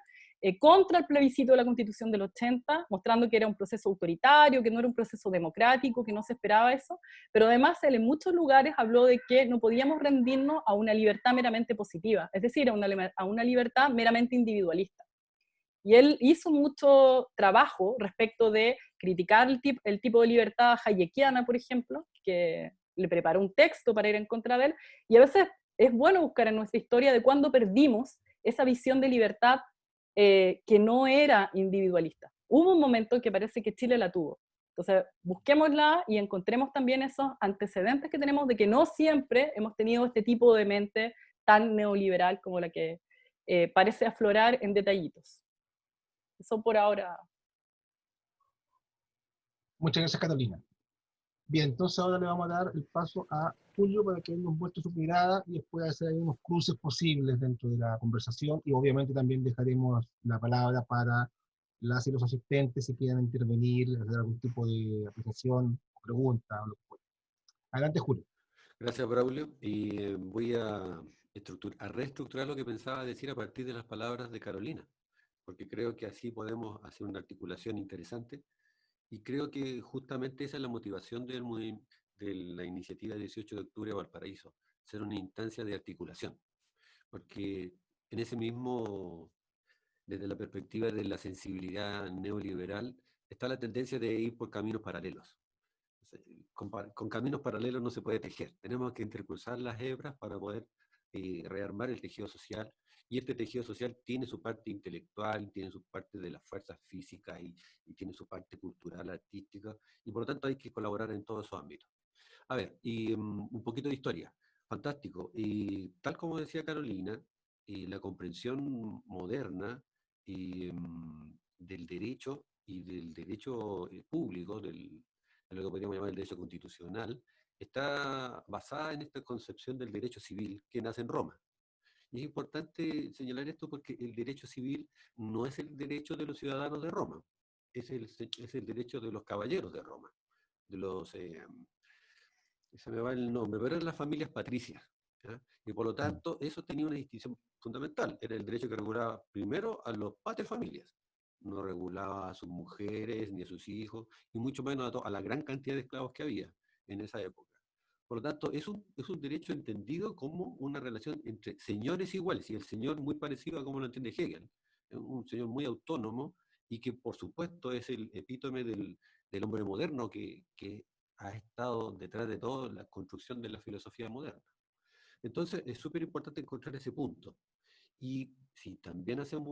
E: contra el plebiscito de la Constitución del 80, mostrando que era un proceso autoritario, que no era un proceso democrático, que no se esperaba eso, pero además él en muchos lugares habló de que no podíamos rendirnos a una libertad meramente positiva, es decir, a una libertad meramente individualista. Y él hizo mucho trabajo respecto de criticar el tipo de libertad hayekiana, por ejemplo, que le preparó un texto para ir en contra de él, y a veces es bueno buscar en nuestra historia de cuándo perdimos esa visión de libertad que no era individualista. Hubo un momento que parece que Chile la tuvo. Entonces, busquémosla y encontremos también esos antecedentes que tenemos de que no siempre hemos tenido este tipo de mente tan neoliberal como la que parece aflorar en detallitos. Eso por ahora.
B: Muchas gracias, Catalina. Bien, entonces ahora le vamos a dar el paso a Julio para que él nos muestre su mirada y después hacer ahí unos cruces posibles dentro de la conversación, y obviamente también dejaremos la palabra para las y los asistentes si quieren intervenir, hacer algún tipo de apreciación, pregunta o lo que fuera. Adelante, Julio.
D: Gracias, Braulio. Y voy a reestructurar lo que pensaba decir a partir de las palabras de Carolina, porque creo que así podemos hacer una articulación interesante. Y creo que justamente esa es la motivación de la iniciativa 18 de octubre de Valparaíso, ser una instancia de articulación. Porque en ese mismo desde la perspectiva de la sensibilidad neoliberal, está la tendencia de ir por caminos paralelos. Con caminos paralelos no se puede tejer. Tenemos que intercruzar las hebras para poder rearmar el tejido social. Y este tejido social tiene su parte intelectual, tiene su parte de las fuerzas físicas y tiene su parte cultural, artística. Y por lo tanto hay que colaborar en todos esos ámbitos. A ver, y un poquito de historia. Fantástico. Y tal como decía Carolina, la comprensión moderna del derecho y del derecho público, de lo que podríamos llamar el derecho constitucional, está basada en esta concepción del derecho civil que nace en Roma. Y es importante señalar esto porque el derecho civil no es el derecho de los ciudadanos de Roma, es el derecho de los caballeros de Roma, de los... se me va el nombre, pero eran las familias patricias. ¿Ya? Y por lo tanto, eso tenía una distinción fundamental. Era el derecho que regulaba primero a los paterfamilias. No regulaba a sus mujeres ni a sus hijos, y mucho menos a la gran cantidad de esclavos que había en esa época. Por lo tanto, es un derecho entendido como una relación entre señores iguales, y el señor muy parecido a como lo entiende Hegel, un señor muy autónomo, y que por supuesto es el epítome del hombre moderno que ha estado detrás de todo la construcción de la filosofía moderna. Entonces, es súper importante encontrar ese punto. Y si también hacemos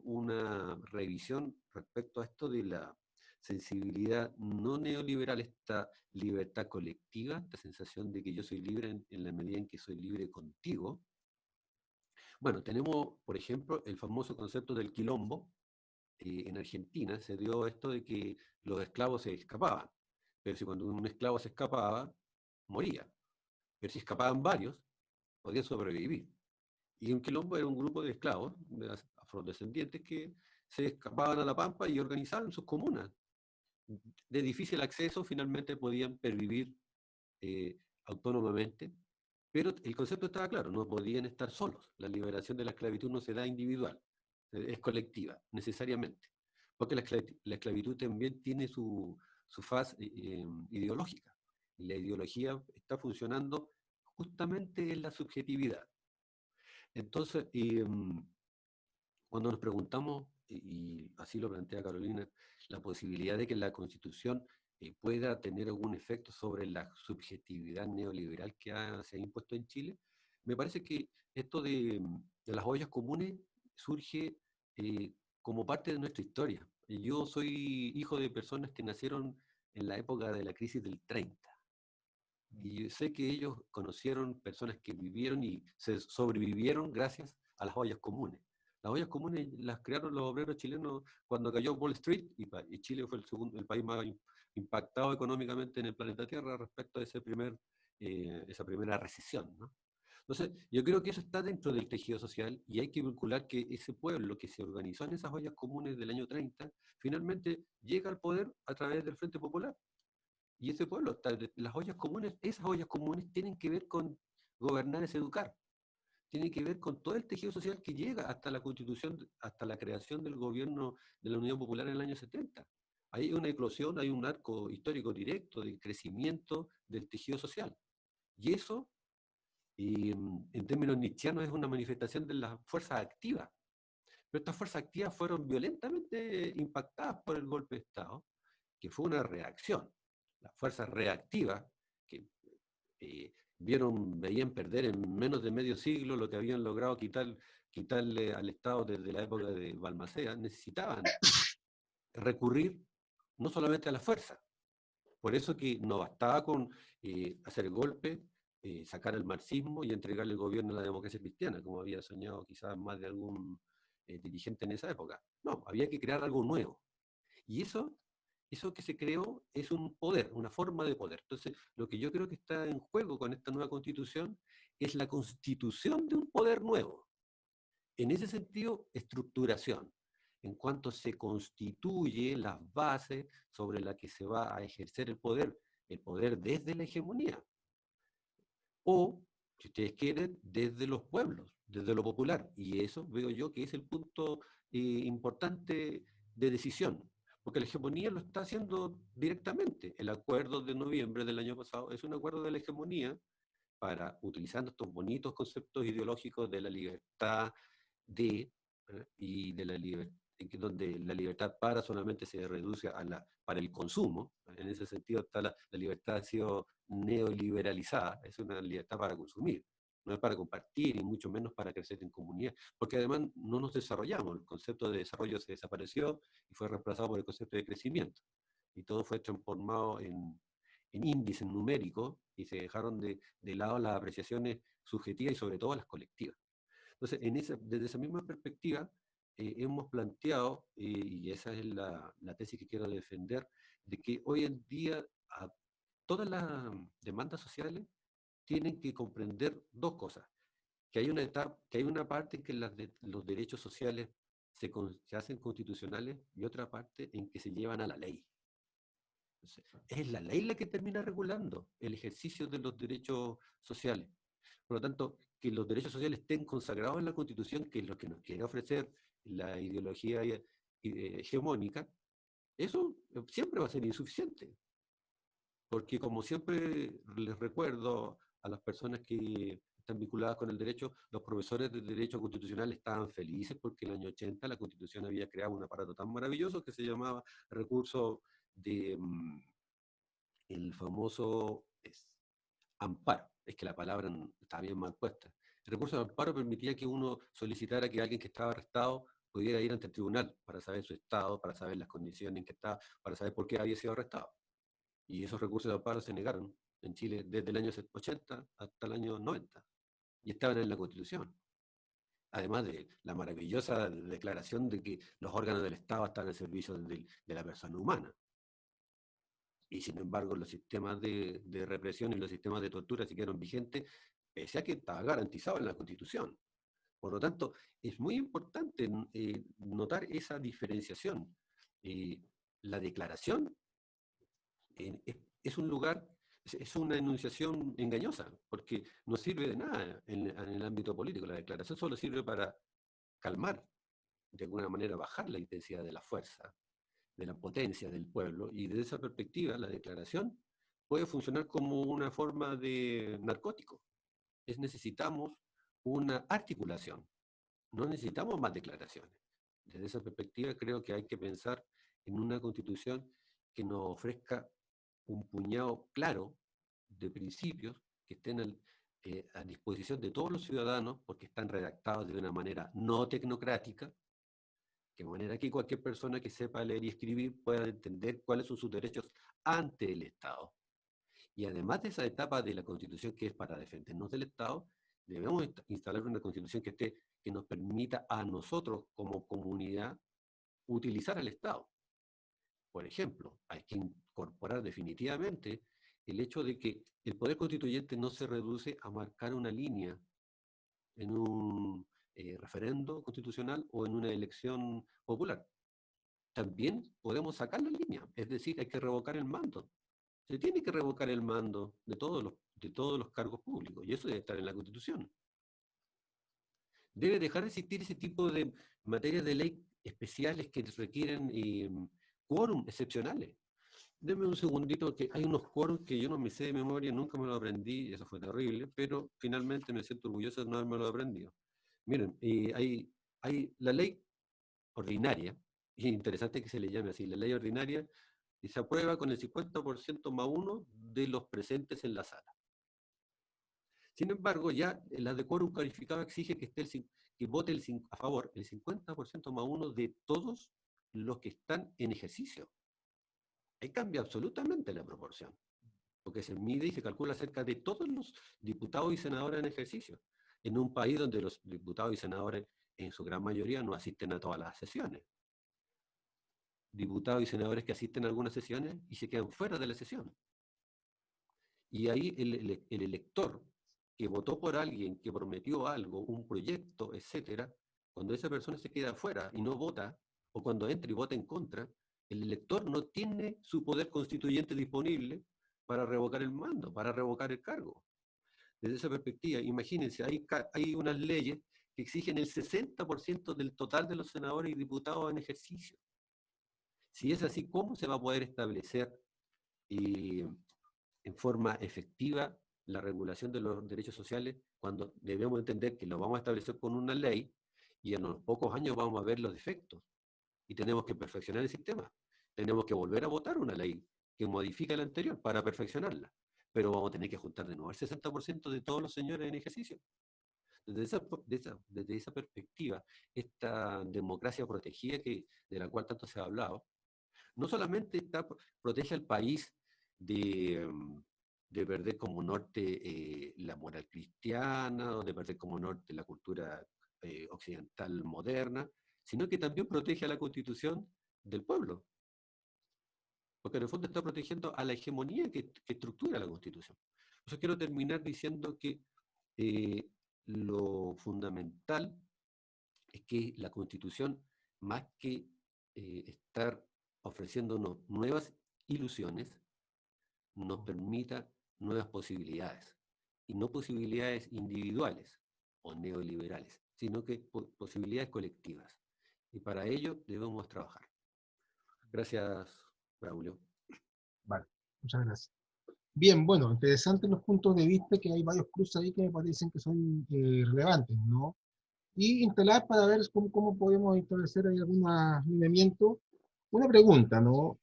D: una revisión respecto a esto de la sensibilidad no neoliberal, esta libertad colectiva, esta sensación de que yo soy libre en la medida en que soy libre contigo. Bueno, tenemos, por ejemplo, el famoso concepto del quilombo. En Argentina se dio esto de que los esclavos se escapaban. Pero si cuando un esclavo se escapaba, moría. Pero si escapaban varios, podían sobrevivir. Y un quilombo era un grupo de esclavos, de afrodescendientes, que se escapaban a la pampa y organizaban sus comunas. De difícil acceso, finalmente podían pervivir autónomamente, pero el concepto estaba claro, no podían estar solos. La liberación de la esclavitud no se da individual, es colectiva, necesariamente. Porque la esclavitud también tiene su faz ideológica. Y la ideología está funcionando justamente en la subjetividad. Entonces, cuando nos preguntamos, y así lo plantea Carolina, la posibilidad de que la Constitución pueda tener algún efecto sobre la subjetividad neoliberal que se ha impuesto en Chile, me parece que esto de las ollas comunes surge como parte de nuestra historia. Yo soy hijo de personas que nacieron en la época de la crisis del 30. Y sé que ellos conocieron personas que vivieron y se sobrevivieron gracias a las ollas comunes. Las ollas comunes las crearon los obreros chilenos cuando cayó Wall Street, y Chile fue el país más impactado económicamente en el planeta Tierra respecto a esa primera recesión, ¿no? Entonces, yo creo que eso está dentro del tejido social y hay que vincular que ese pueblo que se organizó en esas ollas comunes del año 30, finalmente llega al poder a través del Frente Popular. Y ese pueblo, las ollas comunes, esas ollas comunes tienen que ver con gobernar es educar. Tiene que ver con todo el tejido social que llega hasta la Constitución, hasta la creación del gobierno de la Unión Popular en el año 70. Hay una eclosión, hay un arco histórico directo de crecimiento del tejido social. Y eso, en términos nietzscheanos, es una manifestación de las fuerzas activas. Pero estas fuerzas activas fueron violentamente impactadas por el golpe de Estado, que fue una reacción. Las fuerzas reactivas, que veían perder en menos de medio siglo lo que habían logrado quitarle al Estado desde la época de Balmaceda, necesitaban recurrir no solamente a la fuerza. Por eso que no bastaba con hacer el golpe, sacar el marxismo y entregarle el gobierno a la democracia cristiana, como había soñado quizás más de algún dirigente en esa época. No, había que crear algo nuevo. Y eso que se creó es un poder, una forma de poder. Entonces, lo que yo creo que está en juego con esta nueva constitución es la constitución de un poder nuevo. En ese sentido, estructuración. En cuanto se constituye las bases sobre las que se va a ejercer el poder desde la hegemonía. O, si ustedes quieren, desde los pueblos, desde lo popular. Y eso veo yo que es el punto importante de decisión. Porque la hegemonía lo está haciendo directamente. El acuerdo de noviembre del año pasado es un acuerdo de la hegemonía para, utilizando estos bonitos conceptos ideológicos de la libertad, de y de la libertad, donde la libertad para solamente se reduce para el consumo. En ese sentido está la libertad ha sido neoliberalizada, es una libertad para consumir, no es para compartir y mucho menos para crecer en comunidad, porque además no nos desarrollamos, el concepto de desarrollo se desapareció y fue reemplazado por el concepto de crecimiento, y todo fue transformado en índices numéricos y se dejaron de lado las apreciaciones subjetivas y sobre todo las colectivas. Entonces, desde esa misma perspectiva, hemos planteado, y esa es la tesis que quiero defender, de que hoy en día todas las demandas sociales tienen que comprender dos cosas, que hay una parte en que los derechos sociales se hacen constitucionales y otra parte en que se llevan a la ley. Entonces, es la ley la que termina regulando el ejercicio de los derechos sociales. Por lo tanto, que los derechos sociales estén consagrados en la Constitución, que es lo que nos quiere ofrecer la ideología hegemónica, eso siempre va a ser insuficiente. Porque como siempre les recuerdo a las personas que están vinculadas con el derecho, los profesores de derecho constitucional estaban felices porque en el año 80 la Constitución había creado un aparato tan maravilloso que se llamaba recurso de el famoso amparo. Es que la palabra está bien mal puesta. El recurso de amparo permitía que uno solicitara que alguien que estaba arrestado pudiera ir ante el tribunal para saber su estado, para saber las condiciones en que estaba, para saber por qué había sido arrestado. Y esos recursos de amparo se negaron en Chile desde el año 80 hasta el año 90. Y estaban en la Constitución. Además de la maravillosa declaración de que los órganos del Estado están al servicio de la persona humana. Y sin embargo, los sistemas de represión y los sistemas de tortura siguieron vigentes, pese a que estaba garantizado en la Constitución. Por lo tanto, es muy importante notar esa diferenciación. La declaración es un lugar, es una enunciación engañosa, porque no sirve de nada en el ámbito político. La declaración solo sirve para calmar, de alguna manera bajar la intensidad de la fuerza, de la potencia del pueblo, y desde esa perspectiva la declaración puede funcionar como una forma de narcótico. Necesitamos una articulación, no necesitamos más declaraciones. Desde esa perspectiva creo que hay que pensar en una constitución que nos ofrezca un puñado claro de principios que estén a disposición de todos los ciudadanos, porque están redactados de una manera no tecnocrática, de manera que cualquier persona que sepa leer y escribir pueda entender cuáles son sus derechos ante el Estado. Y además de esa etapa de la Constitución que es para defendernos del Estado, debemos instalar una Constitución que nos permita a nosotros como comunidad utilizar al Estado. Por ejemplo, hay que incorporar definitivamente el hecho de que el poder constituyente no se reduce a marcar una línea en un referendo constitucional o en una elección popular. También podemos sacar la línea, es decir, hay que revocar el mando. Se tiene que revocar el mando de todos los cargos públicos, y eso debe estar en la Constitución. Debe dejar de existir ese tipo de materias de ley especiales que requieren quórum excepcionales. Denme un segundito, que hay unos quórums que yo no me sé de memoria, nunca me lo aprendí, y eso fue terrible, pero finalmente me siento orgulloso de no haberme lo aprendido. Miren, hay la ley ordinaria, y es interesante que se le llame así, la ley ordinaria, y se aprueba con el 50% más uno de los presentes en la sala. Sin embargo, ya la de quórum calificado exige que vote a favor el 50% más uno de todos los que están en ejercicio. Ahí cambia absolutamente la proporción, porque se mide y se calcula acerca de todos los diputados y senadores en ejercicio, en un país donde los diputados y senadores en su gran mayoría no asisten a todas las sesiones. Diputados y senadores que asisten a algunas sesiones y se quedan fuera de la sesión. Y ahí el elector que votó por alguien que prometió algo, un proyecto, etcétera, cuando esa persona se queda fuera y no vota, o cuando entra y vota en contra, el elector no tiene su poder constituyente disponible para revocar el mando, para revocar el cargo. Desde esa perspectiva, imagínense, hay unas leyes que exigen el 60% del total de los senadores y diputados en ejercicio. Si es así, ¿cómo se va a poder establecer en forma efectiva la regulación de los derechos sociales cuando debemos entender que lo vamos a establecer con una ley y en unos pocos años vamos a ver los defectos y tenemos que perfeccionar el sistema. Tenemos que volver a votar una ley que modifica la anterior para perfeccionarla, pero vamos a tener que juntar de nuevo el 60% de todos los señores en ejercicio. Desde esa perspectiva, esta democracia protegida de la cual tanto se ha hablado, no solamente protege al país de perder como norte la moral cristiana, o de perder como norte la cultura occidental moderna, sino que también protege a la Constitución del pueblo. Porque en el fondo está protegiendo a la hegemonía que estructura la Constitución. Por eso quiero terminar diciendo que lo fundamental es que la Constitución, más que estar ofreciéndonos nuevas ilusiones, nos permita nuevas posibilidades, y no posibilidades individuales o neoliberales, sino que posibilidades colectivas. Y para ello debemos trabajar. Gracias, Braulio.
B: Vale, muchas gracias. Bien, bueno, interesantes los puntos de vista, que hay varios cruces ahí que me parecen que son relevantes, ¿no? Y instalar para ver cómo podemos establecer ahí algún alineamiento. Una pregunta, ¿no?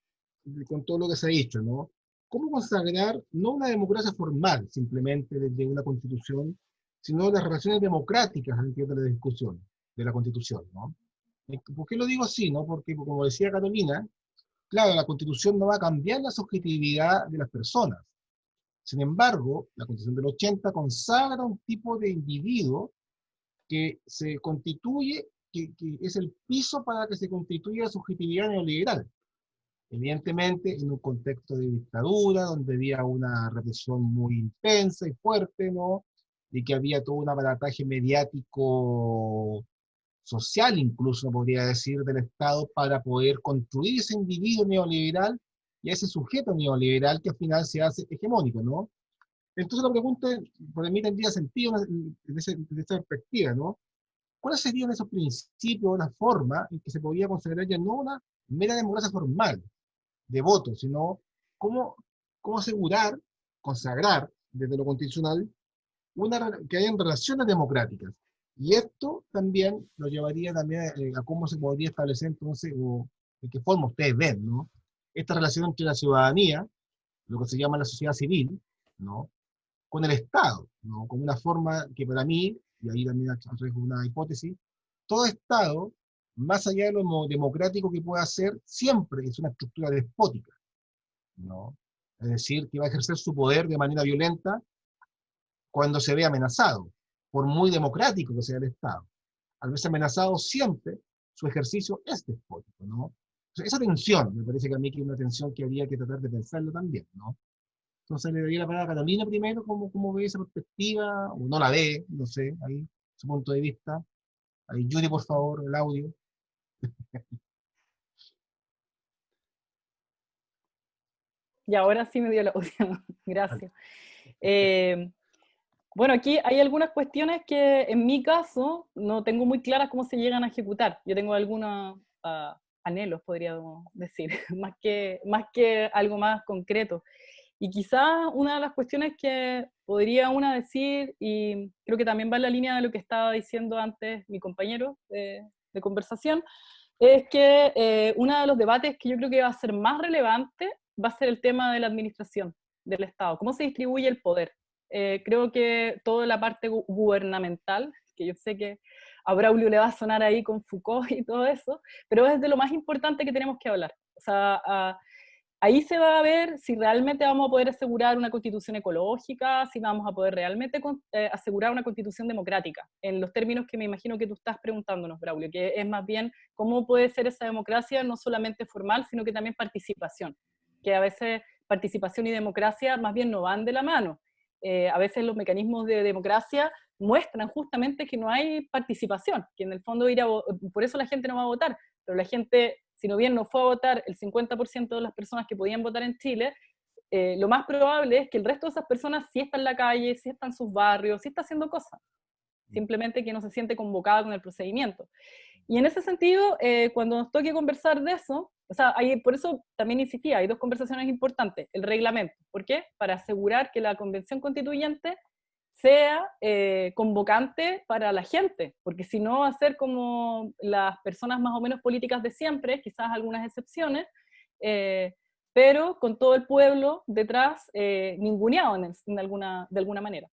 B: Con todo lo que se ha dicho, ¿no? ¿Cómo consagrar no una democracia formal, simplemente desde una constitución, sino las relaciones democráticas al interior de la discusión de la constitución, ¿no? ¿Por qué lo digo así, no? Porque, como decía Carolina, claro, la constitución no va a cambiar la subjetividad de las personas. Sin embargo, la Constitución del 80 consagra un tipo de individuo que se constituye, que es el piso para que se constituya la subjetividad neoliberal. Evidentemente, en un contexto de dictadura, donde había una represión muy intensa y fuerte, ¿no? Y que había todo un aparataje mediático, social incluso, podría decir, del Estado para poder construir ese individuo neoliberal y ese sujeto neoliberal que al final se hace hegemónico, ¿no? Entonces la pregunta, para mí tendría sentido desde esa perspectiva, ¿no? ¿Cuáles serían esos principios, la forma en que se podría considerar ya no una mera democracia formal de votos, sino cómo asegurar, consagrar desde lo constitucional que hayan relaciones democráticas? Y esto también lo llevaría también a cómo se podría establecer entonces, o de qué forma ustedes ven, ¿no? Esta relación entre la ciudadanía, lo que se llama la sociedad civil, ¿no? Con el Estado, ¿no? Como una forma que para mí, y ahí también traigo una hipótesis, todo Estado, más allá de lo democrático que pueda ser, siempre es una estructura despótica, ¿no? Es decir, que va a ejercer su poder de manera violenta cuando se ve amenazado, por muy democrático que sea el Estado. Al verse amenazado siempre, su ejercicio es despótico, ¿no? O sea, esa tensión, me parece que a mí que es una tensión que habría que tratar de pensarlo también, ¿no? Entonces le daría la palabra a Carolina primero, cómo ve esa perspectiva, o no la ve, no sé, ahí, su punto de vista. Ahí, Yuri, por favor, el audio.
E: Y ahora sí me dio la audio. Gracias. Bueno, aquí hay algunas cuestiones que en mi caso no tengo muy claras cómo se llegan a ejecutar. Yo tengo algunos anhelos, podríamos decir, más que algo más concreto. Y quizás una de las cuestiones que podría una decir, y creo que también va en la línea de lo que estaba diciendo antes mi compañero de conversación, es que uno de los debates que yo creo que va a ser más relevante va a ser el tema de la administración del Estado, cómo se distribuye el poder. Creo que toda la parte gubernamental, que yo sé que a Braulio le va a sonar ahí con Foucault y todo eso, pero es de lo más importante que tenemos que hablar. O sea, ahí se va a ver si realmente vamos a poder asegurar una constitución ecológica, si vamos a poder realmente asegurar una constitución democrática, en los términos que me imagino que tú estás preguntándonos, Braulio, que es más bien cómo puede ser esa democracia no solamente formal, sino que también participación, que a veces participación y democracia más bien no van de la mano. A veces los mecanismos de democracia muestran justamente que no hay participación, que en el fondo por eso la gente no va a votar, pero la gente, si no bien no fue a votar el 50% de las personas que podían votar en Chile, lo más probable es que el resto de esas personas sí está en la calle, sí está en sus barrios, sí está haciendo cosas, simplemente que no se siente convocada con el procedimiento. Y en ese sentido, cuando nos toque conversar de eso, o sea, por eso también insistía, hay dos conversaciones importantes, el reglamento. ¿Por qué? Para asegurar que la convención constituyente sea convocante para la gente, porque si no va a ser como las personas más o menos políticas de siempre, quizás algunas excepciones, pero con todo el pueblo detrás ninguneado de alguna manera.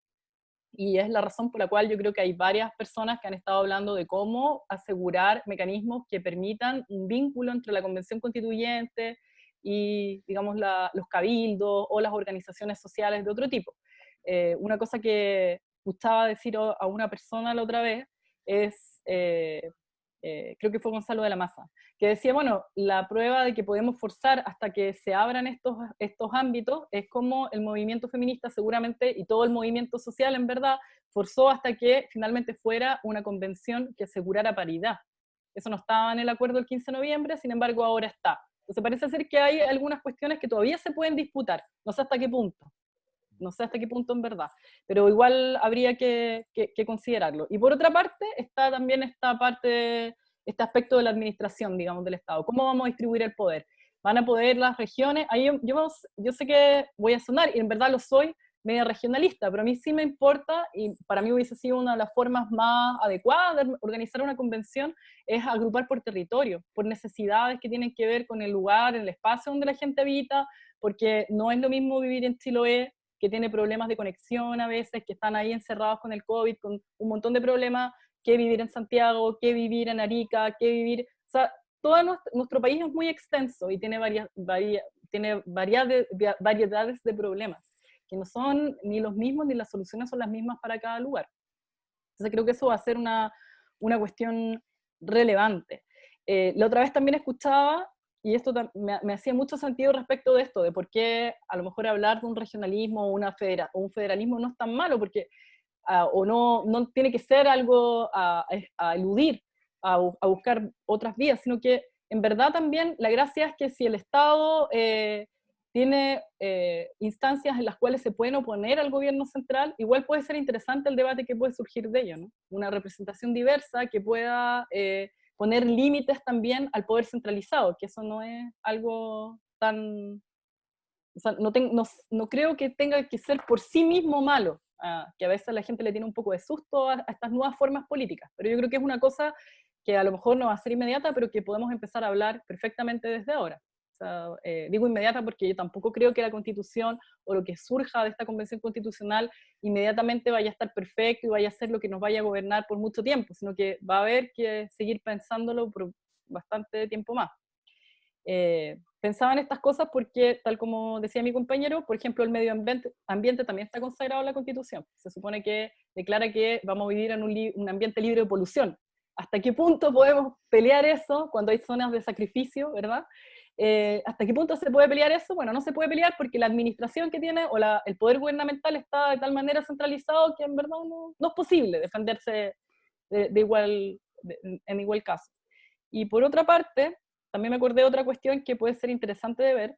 E: Y es la razón por la cual yo creo que hay varias personas que han estado hablando de cómo asegurar mecanismos que permitan un vínculo entre la Convención Constituyente y, digamos, los cabildos o las organizaciones sociales de otro tipo. Una cosa que gustaba decir a una persona la otra vez es, creo que fue Gonzalo de la Maza, que decía, bueno, la prueba de que podemos forzar hasta que se abran estos ámbitos es como el movimiento feminista seguramente, y todo el movimiento social en verdad, forzó hasta que finalmente fuera una convención que asegurara paridad. Eso no estaba en el acuerdo del 15 de noviembre, sin embargo ahora está. Entonces parece ser que hay algunas cuestiones que todavía se pueden disputar, no sé hasta qué punto. No sé hasta qué punto en verdad, pero igual habría que considerarlo. Y por otra parte, está también este aspecto de la administración, digamos, del Estado. ¿Cómo vamos a distribuir el poder? ¿Van a poder las regiones? Ahí yo sé que voy a sonar, y en verdad lo soy, media regionalista, pero a mí sí me importa, y para mí hubiese sido una de las formas más adecuadas de organizar una convención, es agrupar por territorio, por necesidades que tienen que ver con el lugar, el espacio donde la gente habita, porque no es lo mismo vivir en Chiloé, que tiene problemas de conexión a veces, que están ahí encerrados con el COVID, con un montón de problemas, que vivir en Santiago, que vivir en Arica, que vivir... O sea, todo nuestro país es muy extenso y tiene variedades de problemas, que no son ni los mismos, ni las soluciones son las mismas para cada lugar. Entonces creo que eso va a ser una cuestión relevante. La otra vez también escuchaba, y esto me hacía mucho sentido respecto de esto, de por qué a lo mejor hablar de un regionalismo o un federalismo no es tan malo, porque, o no tiene que ser algo a eludir, a buscar otras vías, sino que en verdad también la gracia es que si el Estado tiene instancias en las cuales se pueden oponer al gobierno central, igual puede ser interesante el debate que puede surgir de ello, ¿no? Una representación diversa que pueda poner límites también al poder centralizado, que eso no es algo tan... O sea, no creo que tenga que ser por sí mismo malo, que a veces a la gente le tiene un poco de susto a estas nuevas formas políticas, pero yo creo que es una cosa que a lo mejor no va a ser inmediata, pero que podemos empezar a hablar perfectamente desde ahora. O sea, digo inmediata porque yo tampoco creo que la Constitución o lo que surja de esta Convención Constitucional inmediatamente vaya a estar perfecto y vaya a ser lo que nos vaya a gobernar por mucho tiempo, sino que va a haber que seguir pensándolo por bastante tiempo más. Pensaba en estas cosas porque, tal como decía mi compañero, por ejemplo, el medio ambiente también está consagrado en la Constitución. Se supone que declara que vamos a vivir en un ambiente libre de polución. ¿Hasta qué punto podemos pelear eso cuando hay zonas de sacrificio, verdad? ¿Hasta qué punto se puede pelear eso? Bueno, no se puede pelear porque la administración que tiene o el poder gubernamental está de tal manera centralizado que en verdad no es posible defenderse en igual caso. Y por otra parte, también me acordé de otra cuestión que puede ser interesante de ver.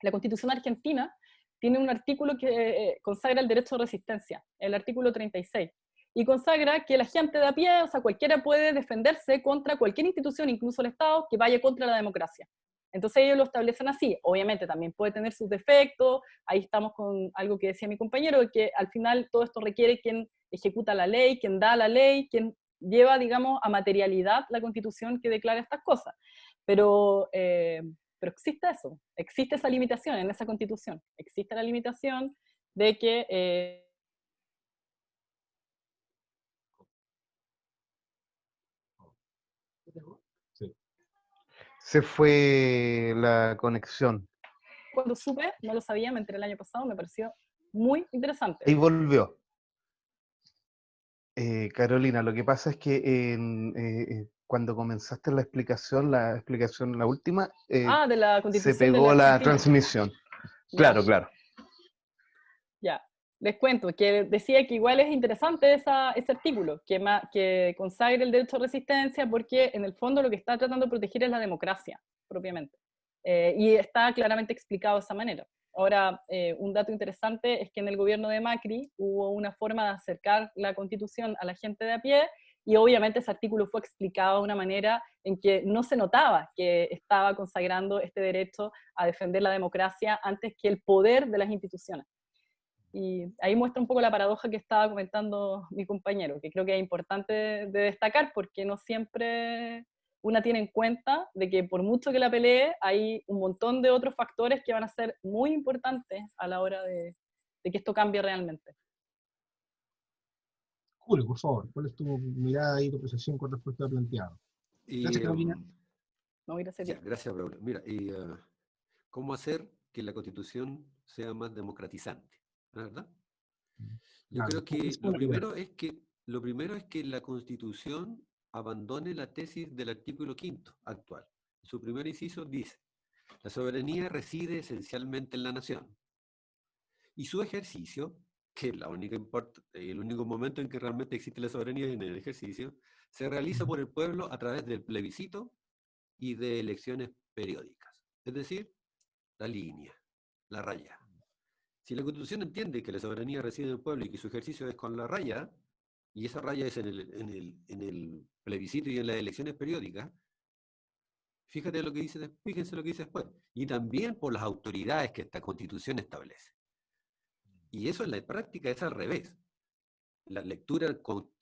E: La Constitución argentina tiene un artículo que consagra el derecho de resistencia, el artículo 36, y consagra que la gente de a pie, o sea, cualquiera puede defenderse contra cualquier institución, incluso el Estado, que vaya contra la democracia. Entonces ellos lo establecen así. Obviamente también puede tener sus defectos, ahí estamos con algo que decía mi compañero, que al final todo esto requiere quien ejecuta la ley, quien da la ley, quien lleva, digamos, a materialidad la Constitución que declara estas cosas. Pero existe eso, existe esa limitación en esa Constitución, existe la limitación de que...
B: Sí.
C: Se fue la conexión.
E: Cuando supe, no lo sabía, me enteré el año pasado, me pareció muy interesante.
C: Ahí volvió. Carolina, lo que pasa es que cuando comenzaste la explicación, la última,
E: De la
C: se
E: Constitución de la
C: pegó la
E: Argentina.
C: transmisión.
E: Ya.
C: Claro, claro.
E: Ya, les cuento que decía que igual es interesante ese artículo, que consagra el derecho a resistencia, porque en el fondo lo que está tratando de proteger es la democracia, propiamente. Y está claramente explicado de esa manera. Ahora, un dato interesante es que en el gobierno de Macri hubo una forma de acercar la Constitución a la gente de a pie, y obviamente ese artículo fue explicado de una manera en que no se notaba que estaba consagrando este derecho a defender la democracia antes que el poder de las instituciones. Y ahí muestra un poco la paradoja que estaba comentando mi compañero, que creo que es importante de destacar porque no siempre una tiene en cuenta de que por mucho que la pelee, hay un montón de otros factores que van a ser muy importantes a la hora de que esto cambie realmente.
B: Julio, por favor, ¿cuál es tu mirada y tu apreciación con respecto a lo planteado?
D: Y,
B: Gracias, Carolina.
E: No, gracias a
D: ya,
E: ti.
D: gracias, Braulio. Mira, y cómo hacer que la Constitución sea más democratizante, ¿no? ¿Verdad? Yo
B: Claro,
D: creo que
B: es una idea.
D: lo primero es que la Constitución abandone la tesis del artículo 5º actual. Su primer inciso dice: la soberanía reside esencialmente en la nación y su ejercicio, que es el único momento en que realmente existe la soberanía en el ejercicio, se realiza por el pueblo a través del plebiscito y de elecciones periódicas. Es decir, la línea, la raya. Si la Constitución entiende que la soberanía reside en el pueblo y que su ejercicio es con la raya, y esa raya es en el plebiscito y en las elecciones periódicas, fíjense lo que dice después. Y también por las autoridades que esta Constitución establece. Y eso en la práctica es al revés. La lectura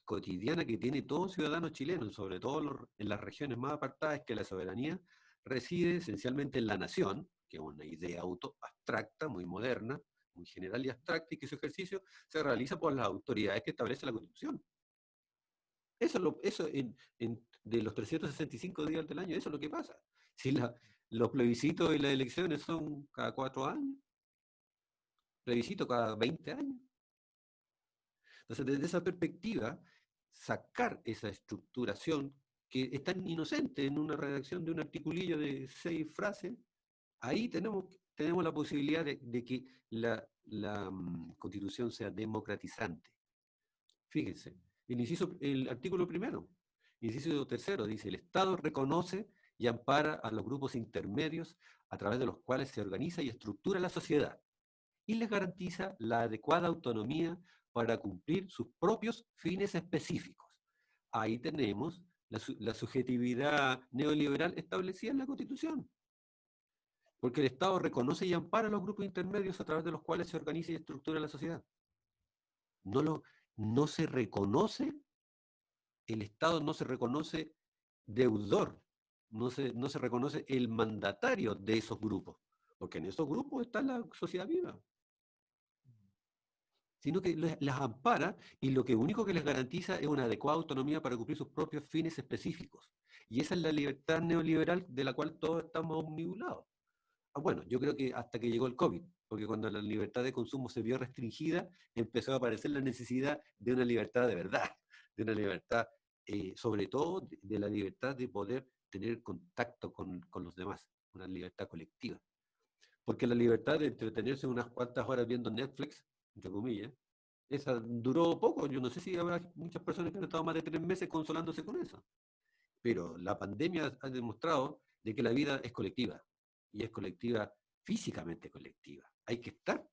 D: cotidiana que tiene todo ciudadano chileno, sobre todo en las regiones más apartadas, es que la soberanía reside esencialmente en la nación, que es una idea abstracta, muy moderna, muy general y abstracta, y que su ejercicio se realiza por las autoridades que establece la Constitución. Eso de los 365 días del año, eso es lo que pasa. Si los plebiscitos y las elecciones son cada 4 años, plebiscito cada 20 años. Entonces, desde esa perspectiva, sacar esa estructuración que es tan inocente en una redacción de un articulillo de 6 frases, ahí tenemos la posibilidad de que la Constitución sea democratizante. Fíjense, el artículo primero, inciso tercero, dice: el Estado reconoce y ampara a los grupos intermedios a través de los cuales se organiza y estructura la sociedad y les garantiza la adecuada autonomía para cumplir sus propios fines específicos. Ahí tenemos la subjetividad neoliberal establecida en la Constitución. Porque el Estado reconoce y ampara a los grupos intermedios a través de los cuales se organiza y estructura la sociedad. No se reconoce, el Estado no se reconoce deudor, no se reconoce el mandatario de esos grupos, porque en esos grupos está la sociedad viva, sino que las ampara y lo único que les garantiza es una adecuada autonomía para cumplir sus propios fines específicos. Y esa es la libertad neoliberal de la cual todos estamos omnibulados. Bueno, yo creo que hasta que llegó el COVID, porque cuando la libertad de consumo se vio restringida, empezó a aparecer la necesidad de una libertad de verdad, de una libertad, sobre todo de la libertad de poder tener contacto con los demás, una libertad colectiva. Porque la libertad de entretenerse unas cuantas horas viendo Netflix, entre comillas, esa duró poco. Yo no sé si habrá muchas personas que han estado más de 3 meses consolándose con eso. Pero la pandemia ha demostrado de que la vida es colectiva, y es colectiva, físicamente colectiva. Hay que estar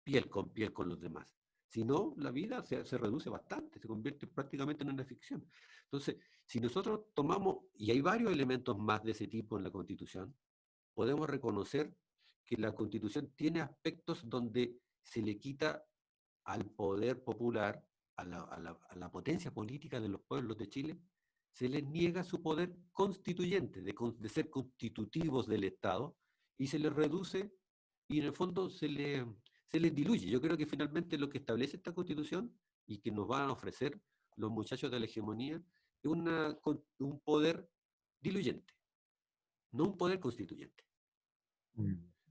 D: piel con los demás. Si no, la vida se reduce bastante, se convierte prácticamente en una ficción. Entonces, si nosotros tomamos, y hay varios elementos más de ese tipo en la Constitución, podemos reconocer que la Constitución tiene aspectos donde se le quita al poder popular, a la potencia política de los pueblos de Chile, se les niega su poder constituyente, de ser constitutivos del Estado, y se les reduce, y en el fondo se les diluye. Yo creo que finalmente lo que establece esta Constitución, y que nos van a ofrecer los muchachos de la hegemonía, es un poder diluyente, no un poder constituyente.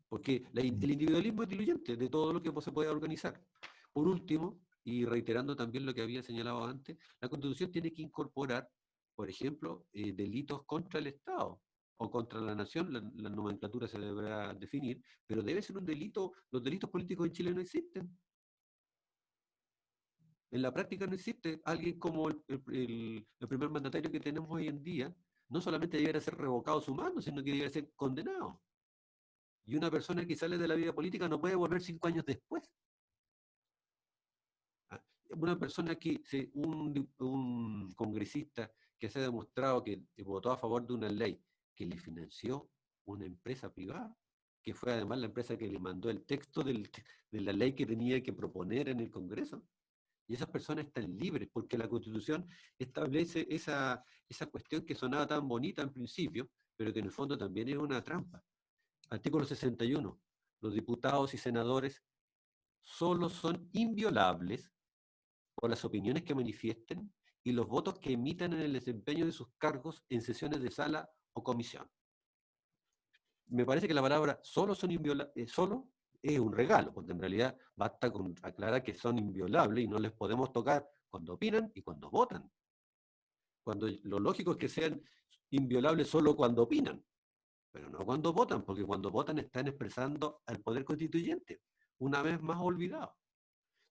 D: Porque el individualismo es diluyente de todo lo que se puede organizar. Por último, y reiterando también lo que había señalado antes, la Constitución tiene que incorporar, por ejemplo, delitos contra el Estado o contra la nación. La nomenclatura se deberá definir, pero debe ser un delito. Los delitos políticos en Chile no existen. En la práctica no existe. Alguien como el primer mandatario que tenemos hoy en día, no solamente debiera ser revocado su mando, sino que debiera ser condenado. Y una persona que sale de la vida política no puede volver 5 años después. Una persona un congresista que se ha demostrado que votó a favor de una ley que le financió una empresa privada, que fue además la empresa que le mandó el texto de la ley que tenía que proponer en el Congreso. Y esas personas están libres, porque la Constitución establece esa cuestión que sonaba tan bonita en principio, pero que en el fondo también es una trampa. Artículo 61. Los diputados y senadores solo son inviolables por las opiniones que manifiesten y los votos que emitan en el desempeño de sus cargos en sesiones de sala o comisión. Me parece que la palabra solo son inviolables, solo es un regalo, porque en realidad basta con aclarar que son inviolables y no les podemos tocar cuando opinan y cuando votan. Cuando lo lógico es que sean inviolables solo cuando opinan, pero no cuando votan, porque cuando votan están expresando al poder constituyente, una vez más olvidado.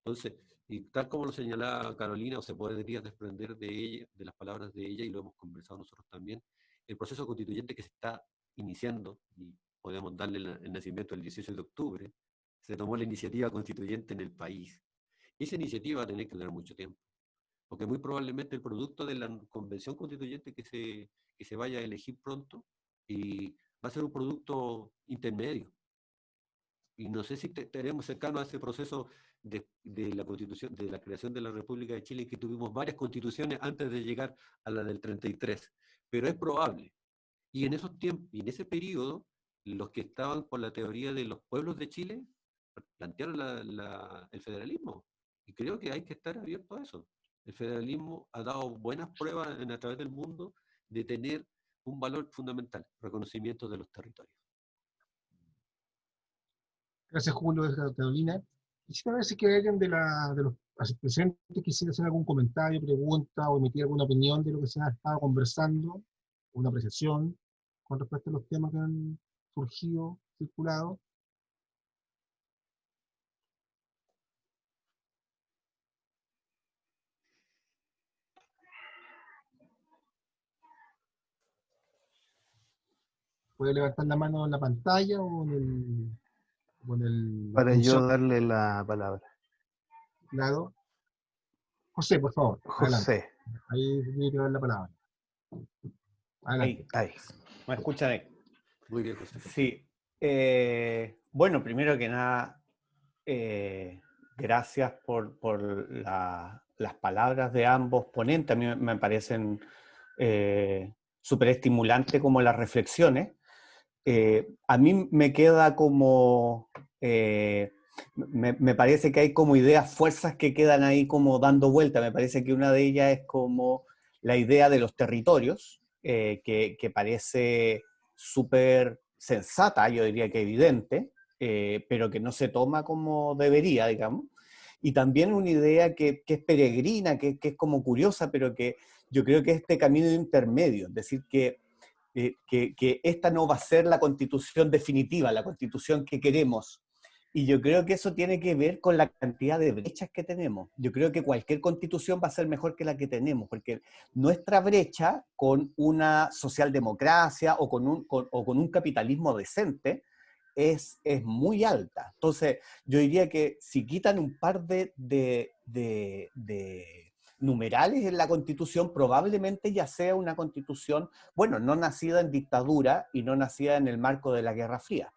D: Entonces, y tal como lo señalaba Carolina, o se podría desprender de ella, de las palabras de ella, y lo hemos conversado nosotros también, el proceso constituyente que se está iniciando, y podemos darle el nacimiento el 18 de octubre, se tomó la iniciativa constituyente en el país. Esa iniciativa va a tener que durar mucho tiempo, porque muy probablemente el producto de la convención constituyente que se vaya a elegir pronto, y va a ser un producto intermedio. Y no sé si estaremos cercanos a ese proceso de la constitución, de la creación de la República de Chile, que tuvimos varias constituciones antes de llegar a la del 33, pero es probable. Y en esos tiempos, y en ese periodo, los que estaban con la teoría de los pueblos de Chile plantearon el federalismo. Y creo que hay que estar abierto a eso. El federalismo ha dado buenas pruebas a través del mundo de tener un valor fundamental, reconocimiento de los territorios.
B: Gracias, Julio, gracias, Carolina. Quisiera ver si que alguien de los presentes quisiera hacer algún comentario, pregunta o emitir alguna opinión de lo que se ha estado conversando, una apreciación con respecto a los temas que han surgido, circulado. Puede levantar la mano en la pantalla o en el
C: Para
B: función
C: yo darle la palabra.
B: lado. José, por favor, adelante.
C: José.
B: Ahí tiene que dar la palabra. Adelante.
C: Ahí.
A: ¿Me escuchan ahí?
D: Muy bien, José.
A: Sí. Bueno, primero que nada, gracias por las palabras de ambos ponentes. A mí me parecen súper estimulantes como las reflexiones. A mí me queda como... me parece que hay como ideas, fuerzas que quedan ahí como dando vuelta. Me parece que una de ellas es como la idea de los territorios, que parece súper sensata, yo diría que evidente, pero que no se toma como debería, digamos. Y también una idea que es peregrina, que es como curiosa, pero que yo creo que es este camino intermedio, es decir, que esta no va a ser la constitución definitiva, la constitución que queremos. Y yo creo que eso tiene que ver con la cantidad de brechas que tenemos. Yo creo que cualquier constitución va a ser mejor que la que tenemos, porque nuestra brecha con una socialdemocracia o con un capitalismo decente es muy alta. Entonces, yo diría que si quitan un par de numerales en la Constitución, probablemente ya sea una Constitución, bueno, no nacida en dictadura y no nacida en el marco de la Guerra Fría.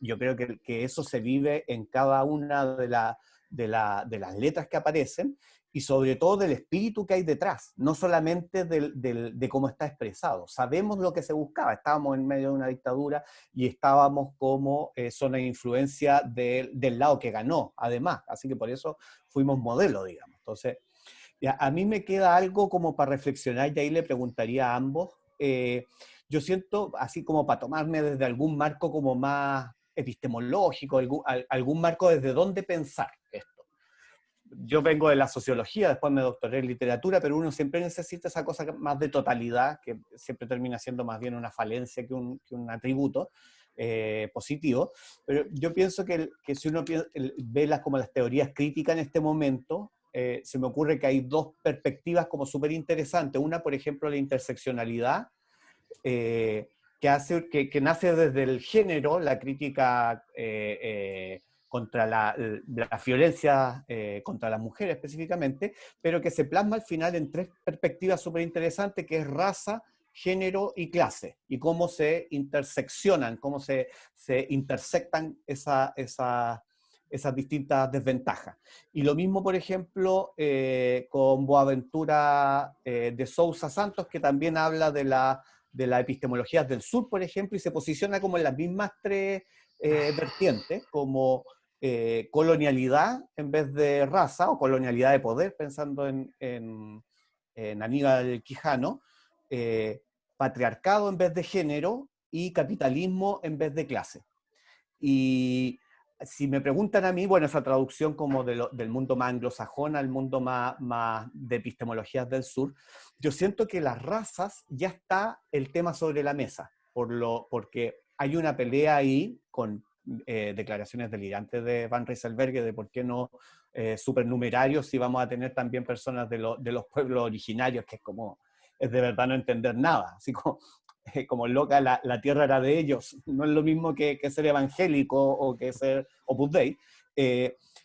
A: Yo creo que eso se vive en cada una de las letras que aparecen y sobre todo del espíritu que hay detrás, no solamente de cómo está expresado. Sabemos lo que se buscaba, estábamos en medio de una dictadura y estábamos como zona de influencia del lado que ganó, además, así que por eso fuimos modelo, digamos. Entonces, a mí me queda algo como para reflexionar y ahí le preguntaría a ambos. Yo siento, así como para tomarme desde algún marco como más epistemológico, algún marco desde dónde pensar esto. Yo vengo de la sociología, después me doctoré en literatura, pero uno siempre necesita esa cosa más de totalidad, que siempre termina siendo más bien una falencia que un atributo positivo. Pero yo pienso que si uno ve como las teorías críticas en este momento, se me ocurre que hay dos perspectivas como súper interesantes. Una, por ejemplo, la interseccionalidad, que nace desde el género, la crítica contra la violencia contra las mujeres específicamente, pero que se plasma al final en tres perspectivas súper interesantes, que es raza, género y clase, y cómo se interseccionan, cómo se intersectan esas distintas desventajas. Y lo mismo, por ejemplo, con Boaventura de Sousa Santos, que también habla de la epistemología del sur, por ejemplo, y se posiciona como en las mismas tres vertientes, como colonialidad en vez de raza, o colonialidad de poder, pensando en Aníbal Quijano, patriarcado en vez de género y capitalismo en vez de clase. Y si me preguntan a mí, bueno, esa traducción como del mundo más anglosajón al mundo más de epistemologías del sur, yo siento que las razas ya está el tema sobre la mesa, porque hay una pelea ahí con declaraciones delirantes de Van Rieselberghe de por qué no supernumerarios si vamos a tener también personas de los pueblos originarios, que es de verdad no entender nada, así como loca, la tierra era de ellos, no es lo mismo que ser evangélico o que ser Opus Dei,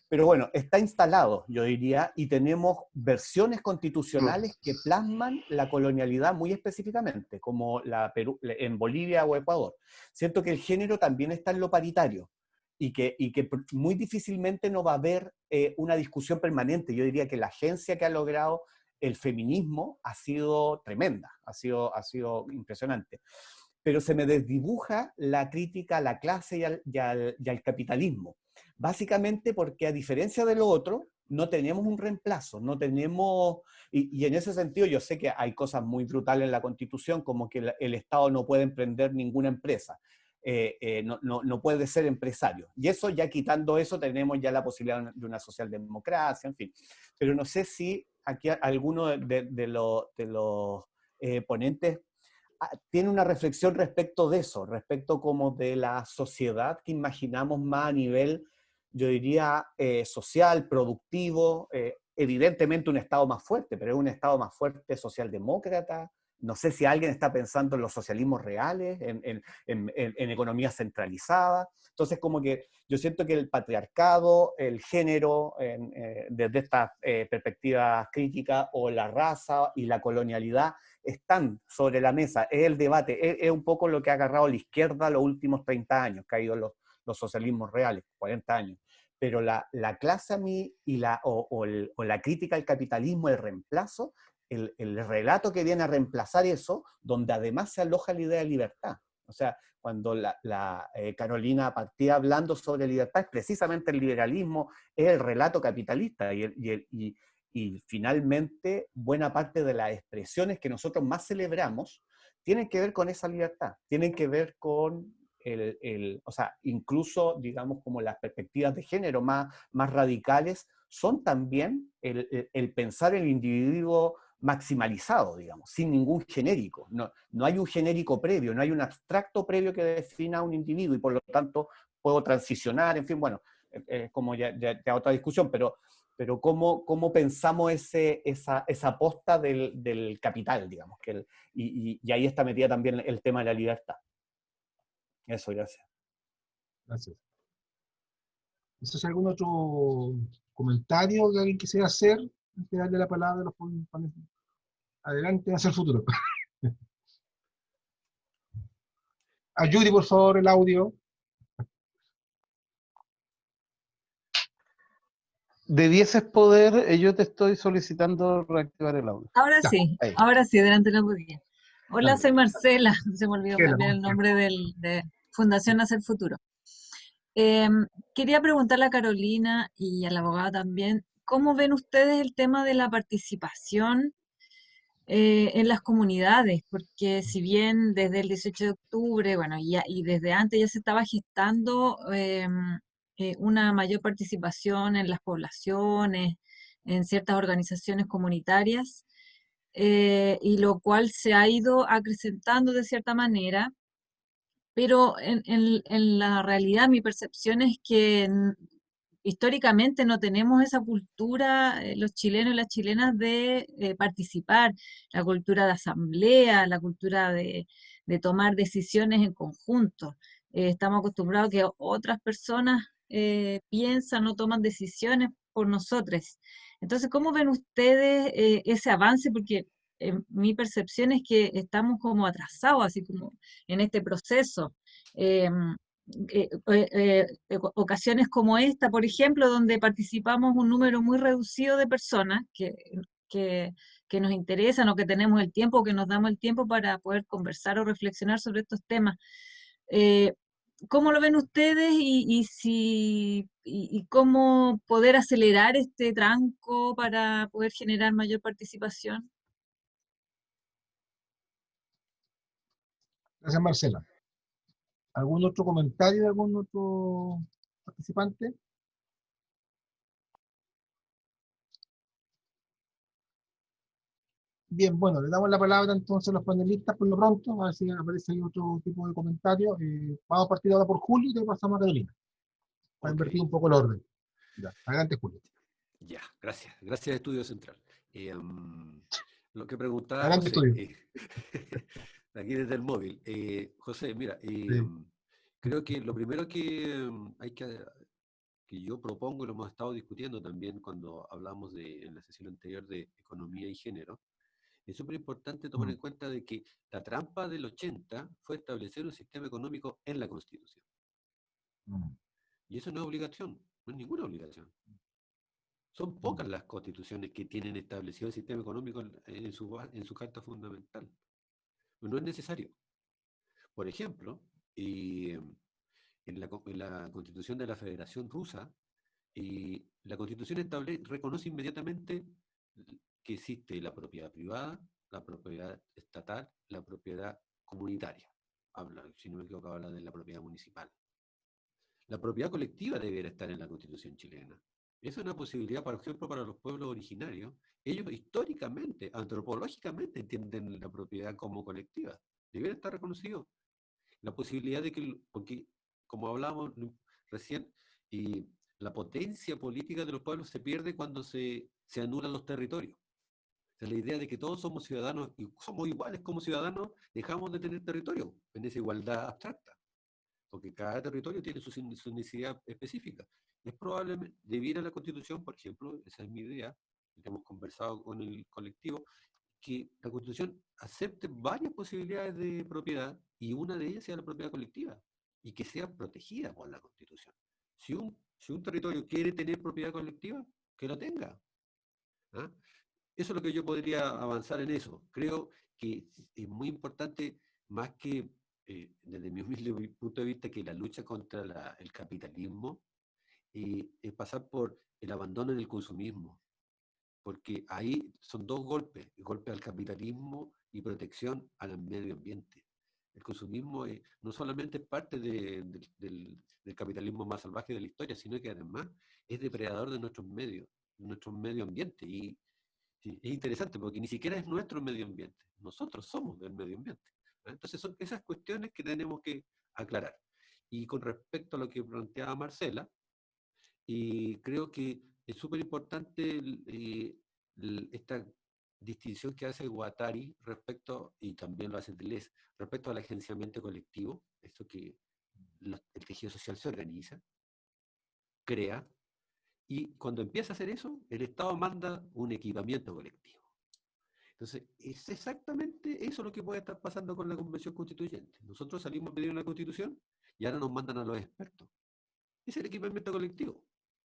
A: pero bueno, está instalado, yo diría, y tenemos versiones constitucionales que plasman la colonialidad muy específicamente, como en Bolivia o Ecuador. Siento que el género también está en lo paritario, y que muy difícilmente no va a haber una discusión permanente. Yo diría que la agencia que ha logrado el feminismo ha sido tremenda, ha sido impresionante. Pero se me desdibuja la crítica a la clase y al capitalismo. Básicamente porque, a diferencia de lo otro, no tenemos un reemplazo, no tenemos, y en ese sentido yo sé que hay cosas muy brutales en la Constitución, como que el Estado no puede emprender ninguna empresa, no puede ser empresario. Y eso, ya quitando eso, tenemos ya la posibilidad de una socialdemocracia, en fin. Pero no sé si aquí alguno de los ponentes tiene una reflexión respecto de eso, respecto como de la sociedad que imaginamos más a nivel, yo diría, social, productivo, evidentemente un Estado más fuerte, pero es un Estado más fuerte socialdemócrata. No sé si alguien está pensando en los socialismos reales, en economía centralizada. Entonces, como que yo siento que el patriarcado, el género, desde estas perspectivas críticas, o la raza y la colonialidad, están sobre la mesa. Es el debate, es un poco lo que ha agarrado la izquierda los últimos 30 años, que ha ido los socialismos reales, 40 años. Pero la clase a mí, o la crítica al capitalismo, el reemplazo, el relato que viene a reemplazar eso, donde además se aloja la idea de libertad. O sea, cuando Carolina partía hablando sobre libertad, es precisamente el liberalismo, es el relato capitalista, y finalmente buena parte de las expresiones que nosotros más celebramos tienen que ver con esa libertad, tienen que ver con o sea, incluso, digamos, como las perspectivas de género más radicales, son también el pensar el individuo maximalizado, digamos, sin ningún genérico. No hay un genérico previo, no hay un abstracto previo que defina a un individuo, y por lo tanto puedo transicionar, en fin, bueno, como ya otra discusión, pero cómo pensamos esa posta del capital, digamos, y ahí está metida también el tema de la libertad. Eso, gracias.
B: Gracias. ¿No sé si algún otro comentario que alguien quisiera hacer antes de darle la palabra a los panelistas? Adelante, hacia el futuro. A Yuri, por favor, el audio.
C: Debieses poder, yo te estoy solicitando reactivar el audio.
G: Ahora
B: Ya,
G: sí,
C: ahí.
G: ahora sí, delante no podía. Hola,
B: Dale.
G: soy Marcela, se me olvidó
B: Marcela,
G: cambiar el
B: ¿cómo
G: nombre de Fundación Hacer Futuro. Quería preguntarle a Carolina y a la abogada también, ¿cómo ven ustedes el tema de la participación en las comunidades? Porque si bien desde el 18 de octubre, bueno, y desde antes ya se estaba gestando una mayor participación en las poblaciones, en ciertas organizaciones comunitarias, y lo cual se ha ido acrecentando de cierta manera, pero en la realidad mi percepción es que históricamente no tenemos esa cultura, los chilenos y las chilenas, de participar, la cultura de asamblea, la cultura de tomar decisiones en conjunto. Estamos acostumbrados a que otras personas piensan o toman decisiones por nosotros. Entonces, ¿cómo ven ustedes ese avance? Porque mi percepción es que estamos como atrasados, así como en este proceso. Em, Ocasiones como esta, por ejemplo, donde participamos un número muy reducido de personas que, que nos interesan o que tenemos el tiempo, que nos damos el tiempo para poder conversar o reflexionar sobre estos temas. Eh, ¿Cómo lo ven ustedes y cómo poder acelerar este tranco para poder generar mayor participación?
B: Gracias, Marcela. ¿Algún otro comentario de algún otro participante? Bien, bueno, le damos la palabra entonces a los panelistas por lo pronto, a ver si aparece ahí otro tipo de comentario. Vamos a partir ahora por Julio y después pasamos a Carolina, para
D: Ok,
B: invertir un poco el orden. Ya, adelante, Julio.
D: ya, gracias. Gracias, Estudio Central. Lo que preguntaba
B: Adelante,
D: José,
B: estudio.
D: aquí desde el móvil. José, mira,
B: Sí.
D: creo que lo primero que hay que yo propongo, y lo hemos estado discutiendo también cuando hablamos en la sesión anterior de economía y género, es súper importante tomar
B: Mm,
D: en cuenta de que la trampa del 80 fue establecer un sistema económico en la Constitución.
B: mm,
D: Y eso no es obligación, no es ninguna obligación. Son
B: mm,
D: pocas las constituciones que tienen establecido el sistema económico en su carta fundamental. No es necesario. Por ejemplo, en la Constitución de la Federación Rusa, la Constitución reconoce inmediatamente que existe la propiedad privada, la propiedad estatal, la propiedad comunitaria. Si no me equivoco, habla de la propiedad municipal. La propiedad colectiva debería estar en la Constitución chilena. Es una posibilidad, por ejemplo, para los pueblos originarios. Ellos históricamente, antropológicamente, entienden la propiedad como colectiva. Debería estar reconocido. La posibilidad de que, porque como hablábamos recién, y la potencia política de los pueblos se pierde cuando se anulan los territorios. O sea, la idea de que todos somos ciudadanos y somos iguales como ciudadanos, dejamos de tener territorio en esa igualdad abstracta, porque cada territorio tiene su necesidad específica. Es probable, debiera la Constitución, por ejemplo, esa es mi idea, que hemos conversado con el colectivo, que la Constitución acepte varias posibilidades de propiedad y una de ellas sea la propiedad colectiva y que sea protegida por la Constitución. Si un territorio quiere tener propiedad colectiva, que lo tenga. ¿Ah? Eso es lo que yo podría avanzar en eso. Creo que es muy importante, más que desde mi humilde punto de vista, que la lucha contra el capitalismo es pasar por el abandono en el consumismo, porque ahí son dos golpes, el golpe al capitalismo y protección al medio ambiente. El consumismo no solamente es parte del capitalismo más salvaje de la historia, sino que además es depredador de nuestros medios, de nuestro medio ambiente. Y sí, es interesante porque ni siquiera es nuestro medio ambiente, nosotros somos del medio ambiente. ¿Eh? Entonces son esas cuestiones que tenemos que aclarar. Y con respecto a lo que planteaba Marcela, creo que es súper importante esta distinción que hace Guattari respecto, y también lo hace Deleuze, respecto al agenciamiento colectivo, esto que el tejido social se organiza, crea, y cuando empieza a hacer eso, el Estado manda un equipamiento colectivo. Entonces, es exactamente eso lo que puede estar pasando con la Convención Constituyente. Nosotros salimos a pedir una constitución y ahora nos mandan a los expertos. Es el equipamiento colectivo,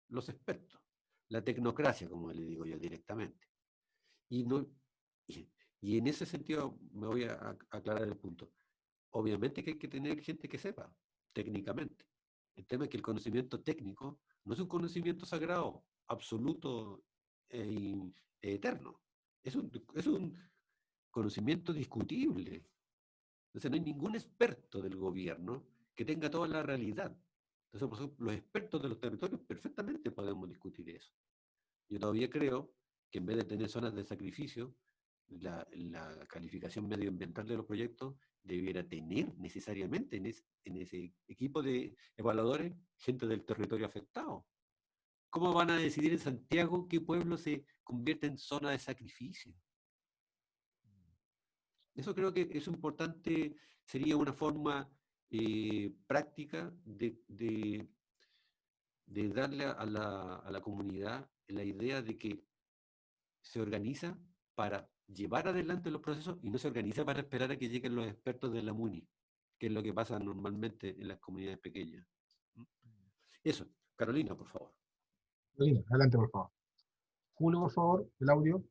D: los expertos, la tecnocracia, como le digo yo directamente. Y, no, y en ese sentido me voy a aclarar el punto. Obviamente que hay que tener gente que sepa técnicamente. El tema es que el conocimiento técnico no es un conocimiento sagrado, absoluto eterno. Es un conocimiento discutible. Entonces no hay ningún experto del gobierno que tenga toda la realidad. Entonces, por ejemplo, los expertos de los territorios perfectamente podemos discutir eso. Yo todavía creo que en vez de tener zonas de sacrificio, la calificación medioambiental de los proyectos debiera tener necesariamente en ese equipo de evaluadores gente del territorio afectado. ¿Cómo van a decidir en Santiago qué pueblo se convierte en zona de sacrificio? Eso creo que es importante, sería una forma práctica de darle a la comunidad la idea de que se organiza para llevar adelante los procesos y no se organiza para esperar a que lleguen los expertos de la MUNI, que es lo que pasa normalmente en las comunidades pequeñas. Eso, Carolina, por favor.
B: Carolina, adelante, por favor. Julio, por favor, el audio.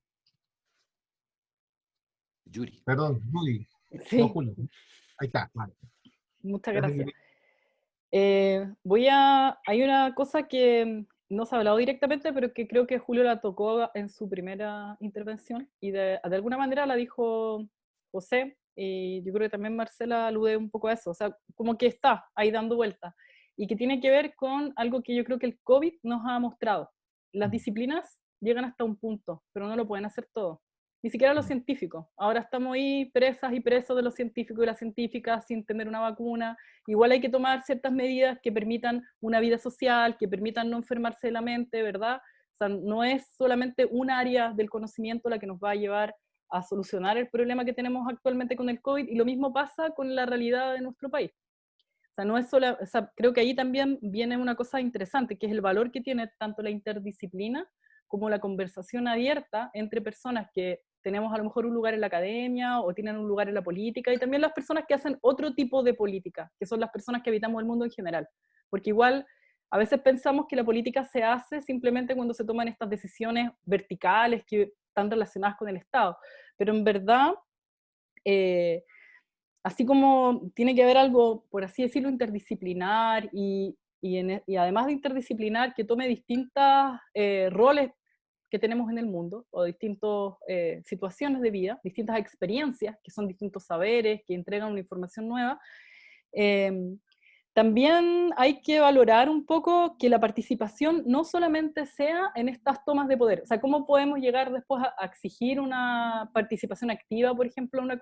D: Yuri.
B: Perdón, Judy. No,
E: Sí,
B: Julio. Ahí está, vale.
E: muchas
B: Gracias,
E: gracias.
B: Yuri.
E: Hay una cosa que no se ha hablado directamente, pero que creo que Julio la tocó en su primera intervención y de alguna manera la dijo José, y yo creo que también Marcela alude un poco a eso, o sea, como que está ahí dando vueltas, y que tiene que ver con algo que yo creo que el COVID nos ha mostrado. Las disciplinas llegan hasta un punto, pero no lo pueden hacer todo. Ni siquiera los científicos. Ahora estamos ahí presas y presos de los científicos y las científicas sin tener una vacuna. Igual hay que tomar ciertas medidas que permitan una vida social, que permitan no enfermarse de la mente, ¿verdad? O sea, no es solamente un área del conocimiento la que nos va a llevar a solucionar el problema que tenemos actualmente con el COVID, y lo mismo pasa con la realidad de nuestro país. O sea, no es solo, o sea, creo que ahí también viene una cosa interesante, que es el valor que tiene tanto la interdisciplina como la conversación abierta entre personas que tenemos a lo mejor un lugar en la academia o tienen un lugar en la política, y también las personas que hacen otro tipo de política, que son las personas que habitamos el mundo en general. Porque igual a veces pensamos que la política se hace simplemente cuando se toman estas decisiones verticales que están relacionadas con el Estado, pero en verdad, así como tiene que haber algo, por así decirlo, interdisciplinar y además de interdisciplinar, que tome distintos roles que tenemos en el mundo, o distintas situaciones de vida, distintas experiencias, que son distintos saberes, que entregan una información nueva. También hay que valorar un poco que la participación no solamente sea en estas tomas de poder. O sea, ¿cómo podemos llegar después a exigir una participación activa, por ejemplo, en una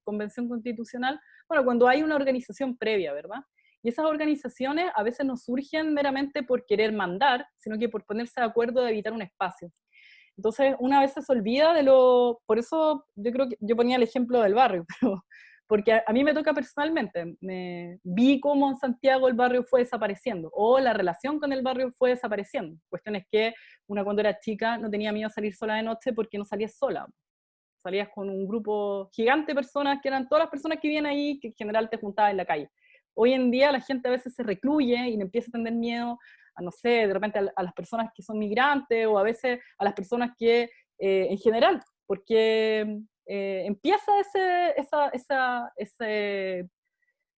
E: convención constitucional? Bueno, cuando hay una organización previa, ¿verdad? Y esas organizaciones a veces no surgen meramente por querer mandar, sino que por ponerse de acuerdo de evitar un espacio. Entonces, una vez se olvida de lo... Por eso yo creo que yo ponía el ejemplo del barrio, pero porque a mí me toca personalmente, me vi cómo en Santiago el barrio fue desapareciendo, o la relación con el barrio fue desapareciendo. Cuestión es que una cuando era chica no tenía miedo a salir sola de noche porque no salías sola. Salías con un grupo gigante de personas, que eran todas las personas que vivían ahí, que en general te juntabas en la calle. Hoy en día la gente a veces se recluye y le empieza a tener miedo a, no sé, de repente a las personas que son migrantes, o a veces a las personas que, en general, porque empieza ese,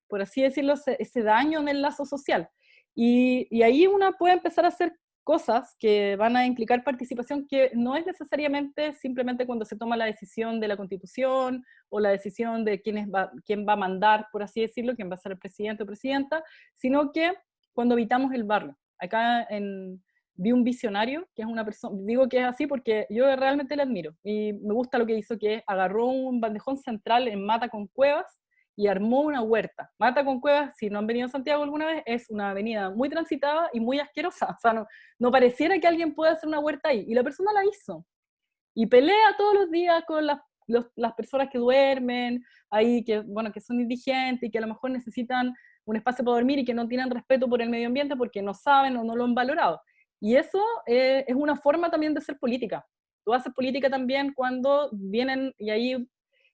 E: por así decirlo, ese daño en el lazo social. Y ahí uno puede empezar a hacer cosas que van a implicar participación, que no es necesariamente simplemente cuando se toma la decisión de la Constitución o la decisión de quién va a mandar, por así decirlo, quién va a ser el presidente o presidenta, sino que cuando habitamos el barrio. Acá vi un visionario, que es una persona, digo que es así porque yo realmente le admiro, y me gusta lo que hizo, que agarró un bandejón central en Mata con Cuevas y armó una huerta. Mata con Cuevas, si no han venido a Santiago alguna vez, es una avenida muy transitada y muy asquerosa. O sea, no pareciera que alguien pueda hacer una huerta ahí. Y la persona la hizo. Y pelea todos los días con las personas que duermen ahí, que, bueno, que son indigentes y que a lo mejor necesitan un espacio para dormir y que no tienen respeto por el medio ambiente porque no saben o no lo han valorado. Y eso es una forma también de hacer política. Tú haces política también cuando vienen, y ahí,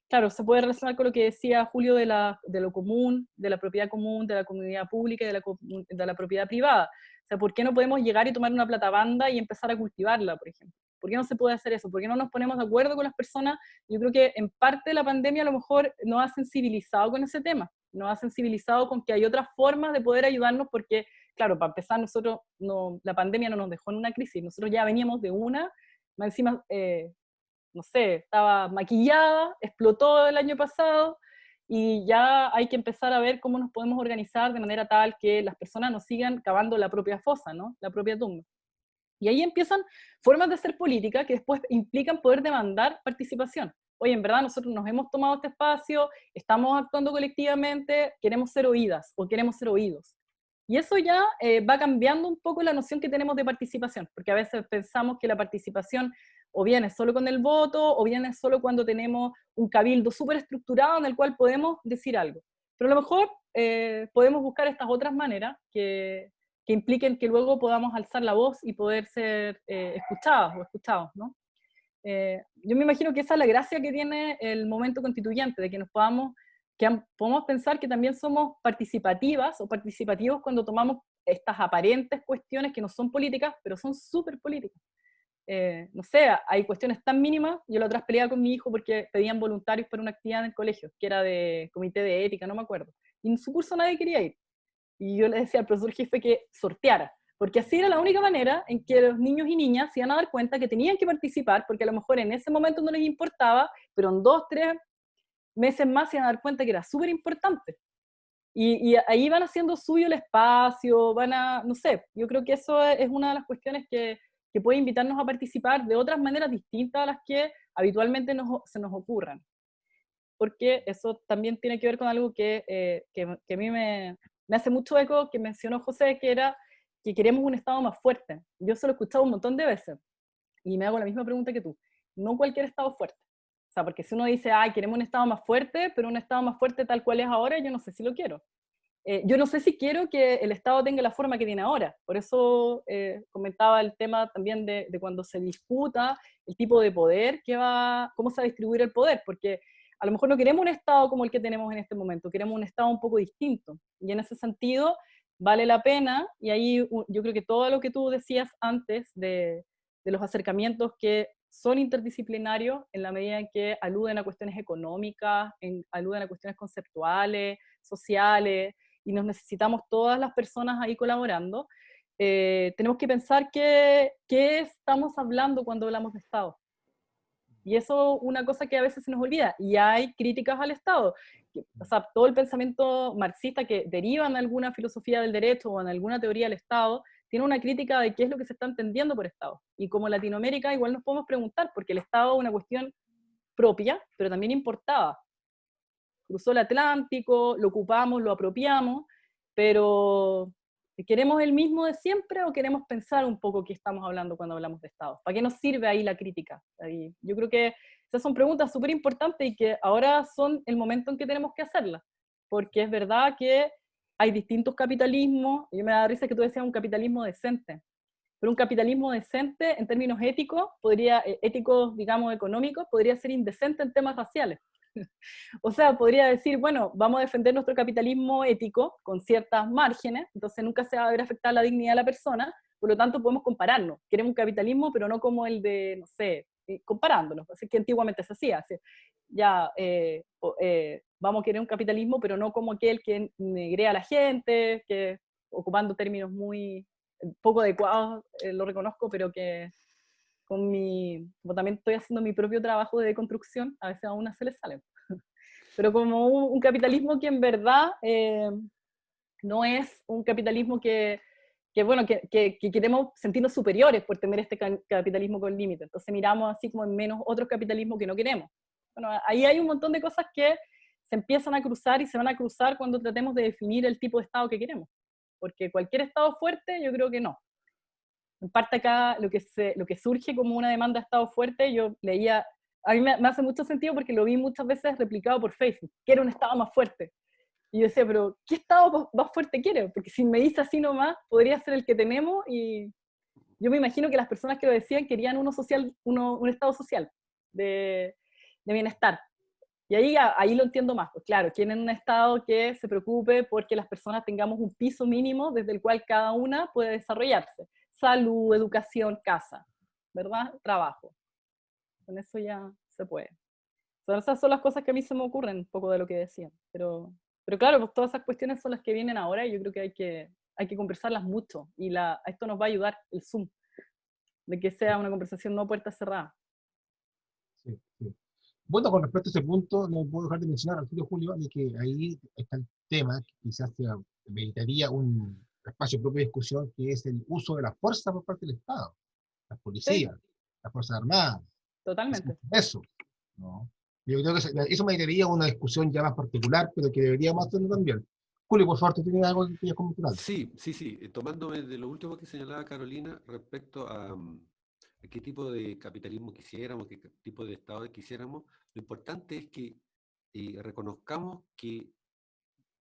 E: claro, se puede relacionar con lo que decía Julio de lo común, de la propiedad común, de la comunidad pública y de la propiedad privada. O sea, ¿por qué no podemos llegar y tomar una platabanda y empezar a cultivarla, por ejemplo? ¿Por qué no se puede hacer eso? ¿Por qué no nos ponemos de acuerdo con las personas? Yo creo que en parte la pandemia a lo mejor nos ha sensibilizado con ese tema, nos ha sensibilizado con que hay otras formas de poder ayudarnos, porque, claro, para empezar, nosotros, la pandemia no nos dejó en una crisis, nosotros ya veníamos de una, más encima, no sé, estaba maquillada, explotó el año pasado, y ya hay que empezar a ver cómo nos podemos organizar de manera tal que las personas no sigan cavando la propia fosa, ¿no? La propia tumba. Y ahí empiezan formas de hacer política que después implican poder demandar participación. Oye, en verdad nosotros nos hemos tomado este espacio, estamos actuando colectivamente, queremos ser oídas o queremos ser oídos. Y eso ya va cambiando un poco la noción que tenemos de participación, porque a veces pensamos que la participación o bien es solo con el voto, o bien es solo cuando tenemos un cabildo súper estructurado en el cual podemos decir algo. Pero a lo mejor podemos buscar estas otras maneras que impliquen que luego podamos alzar la voz y poder ser escuchadas o escuchados, ¿no? Yo me imagino que esa es la gracia que tiene el momento constituyente, de que podamos pensar que también somos participativas o participativos cuando tomamos estas aparentes cuestiones que no son políticas, pero son súper políticas. No sé, hay cuestiones tan mínimas. Yo la otra vez peleaba con mi hijo porque pedían voluntarios para una actividad en el colegio, que era de comité de ética, no me acuerdo. Y en su curso nadie quería ir. Y yo le decía al profesor jefe que sorteara, porque así era la única manera en que los niños y niñas se iban a dar cuenta que tenían que participar, porque a lo mejor en ese momento no les importaba, pero en 2, 3 meses más se iban a dar cuenta que era súper importante. Y ahí van haciendo suyo el espacio, no sé, yo creo que eso es una de las cuestiones que puede invitarnos a participar de otras maneras distintas a las que habitualmente se nos ocurran. Porque eso también tiene que ver con algo que a mí me hace mucho eco, que mencionó José, que era que queremos un Estado más fuerte. Yo se lo he escuchado un montón de veces, y me hago la misma pregunta que tú. No cualquier Estado fuerte. O sea, porque si uno dice, ay, queremos un Estado más fuerte, pero un Estado más fuerte tal cual es ahora, yo no sé si lo quiero. Yo no sé si quiero que el Estado tenga la forma que tiene ahora. Por eso comentaba el tema también de cuando se disputa el tipo de poder, cómo se va a distribuir el poder, porque a lo mejor no queremos un Estado como el que tenemos en este momento, queremos un Estado un poco distinto. Y en ese sentido, vale la pena, y ahí yo creo que todo lo que tú decías antes de los acercamientos que son interdisciplinarios en la medida en que aluden a cuestiones económicas, aluden a cuestiones conceptuales, sociales, y nos necesitamos todas las personas ahí colaborando, tenemos que pensar qué estamos hablando cuando hablamos de Estado. Y eso es una cosa que a veces se nos olvida. Y hay críticas al Estado. O sea, todo el pensamiento marxista que deriva en alguna filosofía del derecho o en alguna teoría del Estado, tiene una crítica de qué es lo que se está entendiendo por Estado. Y como Latinoamérica igual nos podemos preguntar, porque el Estado es una cuestión propia, pero también importada. Cruzó el Atlántico, lo ocupamos, lo apropiamos, pero ¿queremos el mismo de siempre o queremos pensar un poco qué estamos hablando cuando hablamos de Estado? ¿Para qué nos sirve ahí la crítica? Yo creo que esas son preguntas súper importantes y que ahora son el momento en que tenemos que hacerlas, porque es verdad que hay distintos capitalismos, y me da risa que tú decías un capitalismo decente, pero un capitalismo decente en términos éticos, digamos, económicos, podría ser indecente en temas raciales. O sea, podría decir, bueno, vamos a defender nuestro capitalismo ético con ciertas márgenes, entonces nunca se va a ver afectada la dignidad de la persona, por lo tanto podemos compararnos. Queremos un capitalismo, pero no como el de, no sé, comparándonos, así que antiguamente se hacía. Así, ya, vamos a querer un capitalismo, pero no como aquel que negrea a la gente, que ocupando términos muy poco adecuados, lo reconozco, pero que como también estoy haciendo mi propio trabajo de deconstrucción, a veces a una se le sale. Pero como un capitalismo que en verdad no es un capitalismo bueno, que queremos sentirnos superiores por tener este capitalismo con límites. Entonces miramos así como en menos otros capitalismos que no queremos. Bueno, ahí hay un montón de cosas que se empiezan a cruzar y se van a cruzar cuando tratemos de definir el tipo de Estado que queremos. Porque cualquier Estado fuerte, yo creo que no. En parte acá lo que surge como una demanda de Estado fuerte, yo leía, a mí me hace mucho sentido porque lo vi muchas veces replicado por Facebook, que era un Estado más fuerte. Y yo decía, pero ¿qué Estado más fuerte quiere? Porque si me dice así nomás, podría ser el que tenemos, y yo me imagino que las personas que lo decían querían un Estado social, de bienestar. Y ahí lo entiendo más. Pues claro, quieren un Estado que se preocupe porque las personas tengamos un piso mínimo desde el cual cada una puede desarrollarse. Salud, educación, casa, ¿verdad? Trabajo. Con eso ya se puede. Esas son las cosas que a mí se me ocurren, un poco de lo que decían. Pero claro, pues todas esas cuestiones son las que vienen ahora y yo creo que hay que conversarlas mucho. Y a esto nos va a ayudar el Zoom, de que sea una conversación no puerta cerrada.
B: Sí, sí. Bueno, con respecto a ese punto, no puedo dejar de mencionar al tío Julio, de que ahí está el tema, que quizás se meritaría un espacio propio de discusión, que es el uso de la fuerza por parte del Estado, las
E: Sí,
B: policías, las Fuerzas Armadas,
E: totalmente.
B: eso, ¿no? Yo creo que eso meritaría una discusión ya más particular, pero que deberíamos hacerlo también. Julio, por favor, ¿tú tienes algo que quieras comentar?
D: Sí, sí, sí. Tomándome de lo último que señalaba Carolina respecto a qué tipo de capitalismo quisiéramos, qué tipo de Estado quisiéramos, lo importante es que reconozcamos que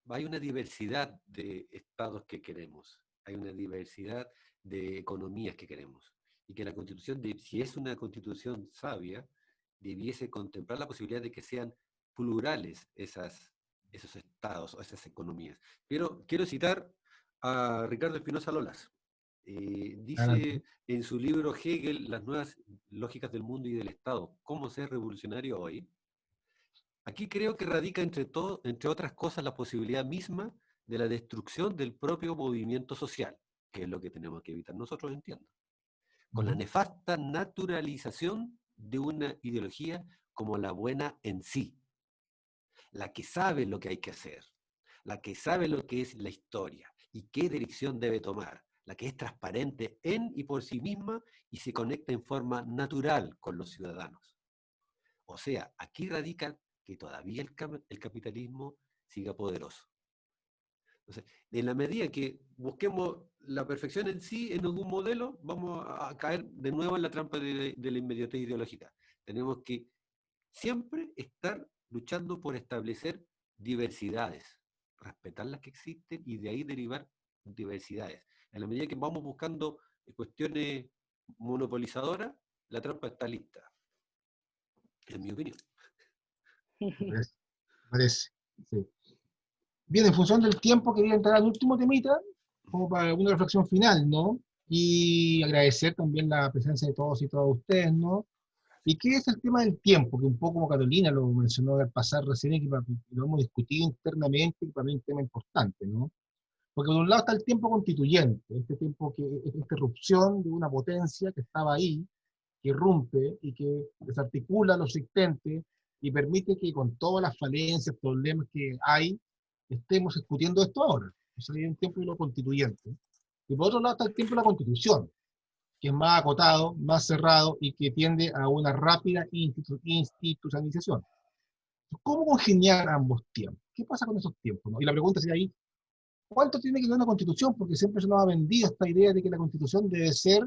D: hay una diversidad de estados que queremos, hay una diversidad de economías que queremos. y que la Constitución, si es una Constitución sabia, debiese contemplar la posibilidad de que sean plurales esos estados o esas economías. Pero quiero citar a Ricardo Espinosa Lolas.
B: Adelante.
D: Dice en su libro Hegel, Las nuevas lógicas del mundo y del Estado, ¿cómo ser revolucionario hoy? Aquí creo que radica entre otras cosas la posibilidad misma de la destrucción del propio movimiento social, que es lo que tenemos que evitar nosotros, entiendo, con la nefasta naturalización de una ideología como la buena en sí, la que sabe lo que hay que hacer, la que sabe lo que es la historia y qué dirección debe tomar, la que es transparente en y por sí misma y se conecta en forma natural con los ciudadanos. O sea, aquí radica que todavía el capitalismo siga poderoso. Entonces, en la medida que busquemos la perfección en sí, en algún modelo, vamos a caer de nuevo en la trampa de la inmediatez ideológica. Tenemos que siempre estar luchando por establecer diversidades, respetar las que existen y de ahí derivar diversidades. En la medida que vamos buscando cuestiones monopolizadoras, la trampa está lista, en mi opinión.
B: Me parece. Me parece, sí. Bien, en función del tiempo, quería entrar al último temita, como para una reflexión final, ¿no? Y agradecer también la presencia de todos y todas ustedes, ¿no? ¿Y qué es el tema del tiempo? Que un poco como Carolina lo mencionó al pasar recién y que lo hemos discutido internamente, y para mí es un tema importante, ¿no? Porque por un lado está el tiempo constituyente, este tiempo que es esta irrupción de una potencia que estaba ahí, que irrumpe y que desarticula lo existente y permite que con todas las falencias, problemas que hay, estemos discutiendo esto ahora. O sea, hay un tiempo de lo constituyente. Y por otro lado está el tiempo de la constitución, que es más acotado, más cerrado y que tiende a una rápida institucionalización. ¿Cómo congeniar ambos tiempos? ¿Qué pasa con esos tiempos? ¿No? Y la pregunta sería ahí, ¿cuánto tiene que durar una constitución? Porque siempre se nos ha vendido esta idea de que la constitución debe ser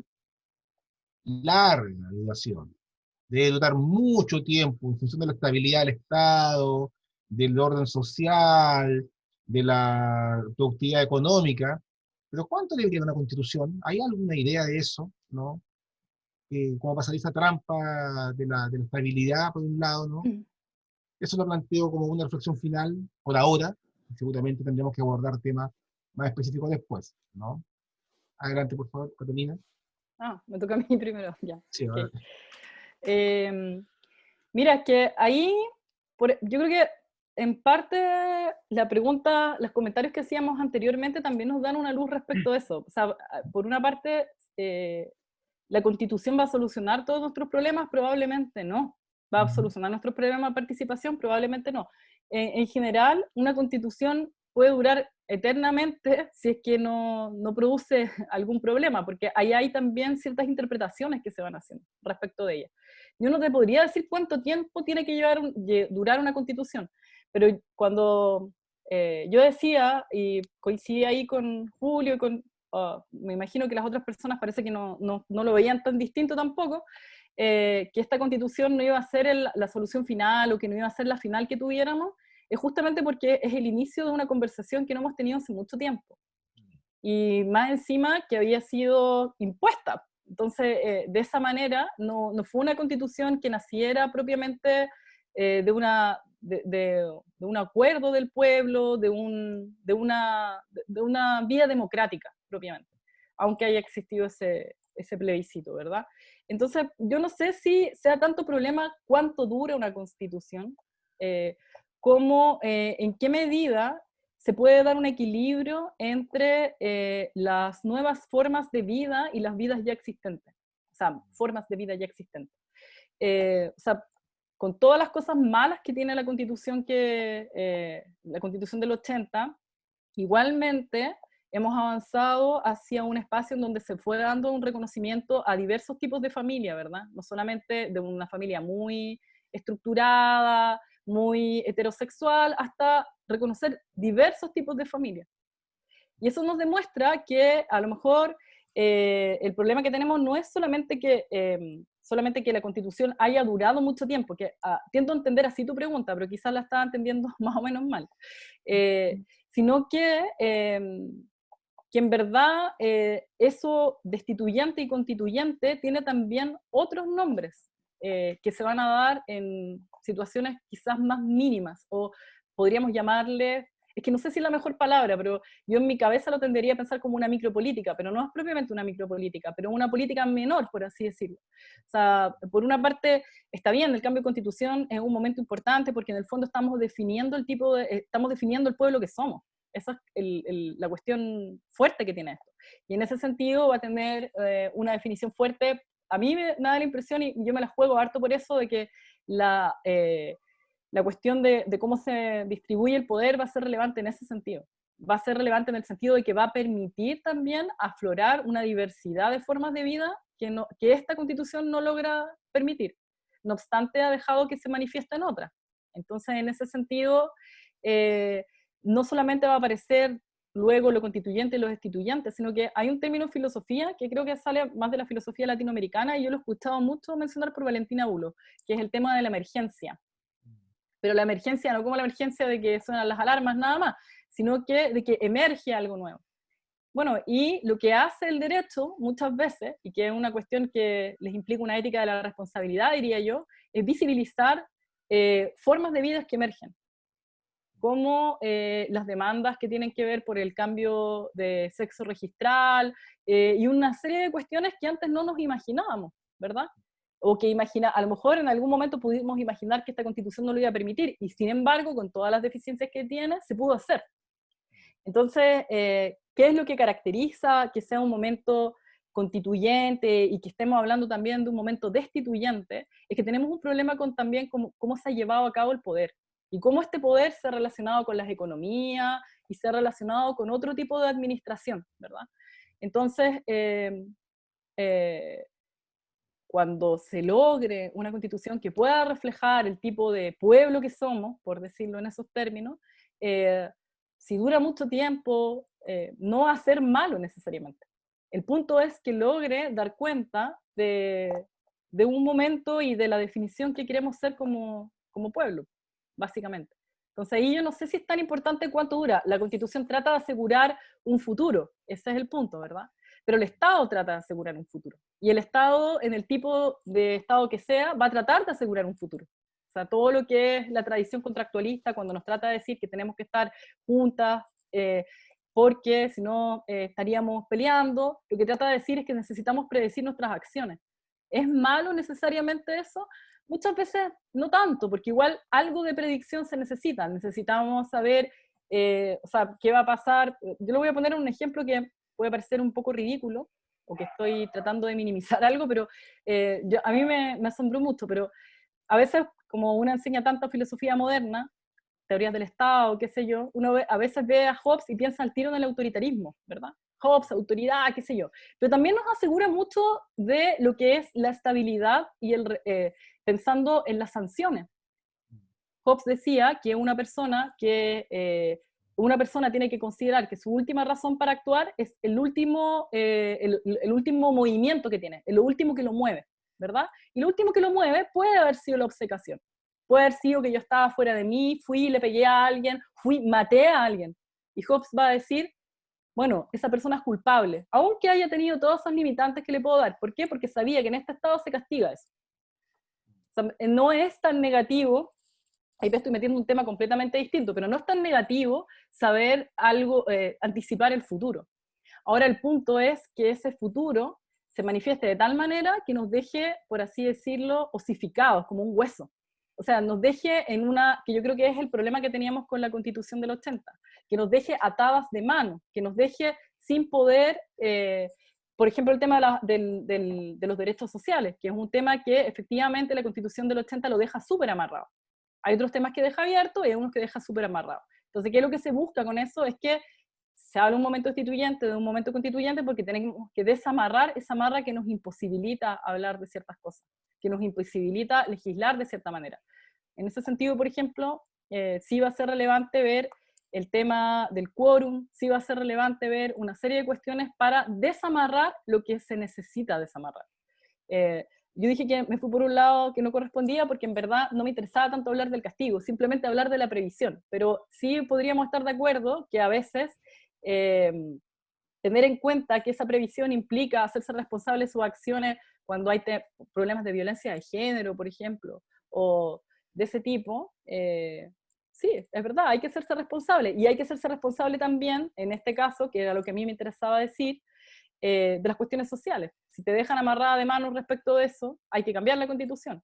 B: larga la duración, debe durar mucho tiempo en función de la estabilidad del Estado, del orden social, de la productividad económica. Pero ¿cuánto debería una constitución? ¿Hay alguna idea de eso? ¿No? Cómo pasaría esa trampa de la estabilidad, por un lado, ¿no? Eso lo planteo como una reflexión final por ahora, y seguramente tendremos que abordar temas más específicos después, ¿no? Adelante, por favor, Catalina.
E: Me toca a mí primero, ya.
B: Sí,
E: Okay. Mira, que ahí, yo creo que en parte la pregunta, los comentarios que hacíamos anteriormente también nos dan una luz respecto a eso. O sea, por una parte, ¿la Constitución va a solucionar todos nuestros problemas? Probablemente no. ¿Va a solucionar nuestros problemas de participación? Probablemente no. En general, una Constitución puede durar eternamente si es que no produce algún problema, porque ahí hay también ciertas interpretaciones que se van haciendo respecto de ella. Yo no te podría decir cuánto tiempo tiene que durar una constitución, pero cuando yo decía, y coincidí ahí con Julio, y me imagino que las otras personas parece que no lo veían tan distinto tampoco, que esta constitución no iba a ser la solución final, o que no iba a ser la final que tuviéramos, es justamente porque es el inicio de una conversación que no hemos tenido hace mucho tiempo. Y más encima que había sido impuesta. Entonces, de esa manera, no fue una constitución que naciera propiamente de un acuerdo del pueblo, de una vía democrática propiamente, aunque haya existido ese plebiscito, ¿verdad? Entonces, yo no sé si sea tanto problema cuánto dura una constitución, como en qué medida se puede dar un equilibrio entre las nuevas formas de vida y las vidas ya existentes, o sea, formas de vida ya existentes. O sea, con todas las cosas malas que tiene la Constitución del 80, igualmente hemos avanzado hacia un espacio en donde se fue dando un reconocimiento a diversos tipos de familia, ¿verdad? No solamente de una familia muy estructurada, muy heterosexual, hasta reconocer diversos tipos de familia. Y eso nos demuestra que a lo mejor el problema que tenemos no es solamente que la Constitución haya durado mucho tiempo, que tiendo a entender así tu pregunta, pero quizás la estaba entendiendo más o menos mal, sino que que en verdad eso destituyente y constituyente tiene también otros nombres que se van a dar en situaciones quizás más mínimas, o podríamos llamarle, es que no sé si es la mejor palabra, pero yo en mi cabeza lo tendería a pensar como una micropolítica, pero no es propiamente una micropolítica, pero una política menor, por así decirlo. O sea, por una parte, está bien, el cambio de constitución es un momento importante porque en el fondo estamos definiendo estamos definiendo el pueblo que somos. Esa es la cuestión fuerte que tiene esto. Y en ese sentido va a tener una definición fuerte. A mí me da la impresión, y yo me la juego harto por eso, de que la cuestión de cómo se distribuye el poder va a ser relevante en ese sentido. Va a ser relevante en el sentido de que va a permitir también aflorar una diversidad de formas de vida que esta constitución no logra permitir. No obstante, ha dejado que se manifieste en otras. Entonces, en ese sentido, no solamente va a aparecer luego lo constituyente y lo destituyente, sino que hay un término en filosofía que creo que sale más de la filosofía latinoamericana, y yo lo he escuchado mucho mencionar por Valentina Bulo, que es el tema de la emergencia. Pero la emergencia no como la emergencia de que suenan las alarmas nada más, sino que de que emerge algo nuevo. Bueno, y lo que hace el derecho muchas veces, y que es una cuestión que les implica una ética de la responsabilidad, diría yo, es visibilizar formas de vida que emergen, como las demandas que tienen que ver por el cambio de sexo registral, y una serie de cuestiones que antes no nos imaginábamos, ¿verdad? O que a lo mejor en algún momento pudimos imaginar que esta constitución no lo iba a permitir, y sin embargo, con todas las deficiencias que tiene, se pudo hacer. Entonces, ¿qué es lo que caracteriza que sea un momento constituyente y que estemos hablando también de un momento destituyente? Es que tenemos un problema con también cómo se ha llevado a cabo el poder, y cómo este poder se ha relacionado con las economías y se ha relacionado con otro tipo de administración, ¿verdad? Entonces, cuando se logre una constitución que pueda reflejar el tipo de pueblo que somos, por decirlo en esos términos, si dura mucho tiempo, no va a ser malo necesariamente. El punto es que logre dar cuenta de un momento y de la definición que queremos ser como pueblo, básicamente. Entonces ahí yo no sé si es tan importante cuánto dura. La Constitución trata de asegurar un futuro, ese es el punto, ¿verdad? Pero el Estado trata de asegurar un futuro. Y el Estado, en el tipo de Estado que sea, va a tratar de asegurar un futuro. O sea, todo lo que es la tradición contractualista, cuando nos trata de decir que tenemos que estar juntas, porque si no estaríamos peleando, lo que trata de decir es que necesitamos predecir nuestras acciones. ¿Es malo necesariamente eso? Muchas veces no tanto, porque igual algo de predicción se necesita. Necesitamos saber, o sea, qué va a pasar. Yo le voy a poner un ejemplo que puede parecer un poco ridículo, o que estoy tratando de minimizar algo, pero a mí me asombró mucho, pero a veces, como uno enseña tanta filosofía moderna, teorías del Estado, qué sé yo, uno a veces ve a Hobbes y piensa al tiro en el autoritarismo, ¿verdad? Hobbes, autoridad, qué sé yo. Pero también nos asegura mucho de lo que es la estabilidad y pensando en las sanciones. Hobbes decía que una persona tiene que considerar que su última razón para actuar es el último movimiento que tiene, lo último que lo mueve, ¿verdad? Y lo último que lo mueve puede haber sido la obcecación. Puede haber sido que yo estaba fuera de mí, fui, le pegué a alguien, maté a alguien. Y Hobbes va a decir, bueno, esa persona es culpable, aunque haya tenido todas esas limitantes que le puedo dar. ¿Por qué? Porque sabía que en este estado se castiga eso. O sea, no es tan negativo, ahí te estoy metiendo un tema completamente distinto, pero no es tan negativo saber algo, anticipar el futuro. Ahora el punto es que ese futuro se manifieste de tal manera que nos deje, por así decirlo, osificados, como un hueso. O sea, nos deje en que yo creo que es el problema que teníamos con la Constitución del 80, que nos deje atadas de mano, que nos deje sin poder, por ejemplo, el tema de los derechos sociales, que es un tema que efectivamente la Constitución del 80 lo deja súper amarrado. Hay otros temas que deja abierto y hay unos que deja súper amarrado. Entonces, ¿qué es lo que se busca con eso? Es que se habla un momento destituyente de un momento constituyente, porque tenemos que desamarrar esa amarra que nos imposibilita hablar de ciertas cosas, que nos imposibilita legislar de cierta manera. En ese sentido, por ejemplo, sí va a ser relevante ver el tema del quórum, sí va a ser relevante ver una serie de cuestiones para desamarrar lo que se necesita desamarrar. Yo dije que me fui por un lado que no correspondía porque en verdad no me interesaba tanto hablar del castigo, simplemente hablar de la previsión, pero sí podríamos estar de acuerdo que a veces tener en cuenta que esa previsión implica hacerse responsable de sus acciones cuando hay problemas de violencia de género, por ejemplo, o de ese tipo, sí, es verdad, hay que hacerse responsable. Y hay que hacerse responsable también, en este caso, que era lo que a mí me interesaba decir, de las cuestiones sociales. Si te dejan amarrada de manos respecto de eso, hay que cambiar la Constitución.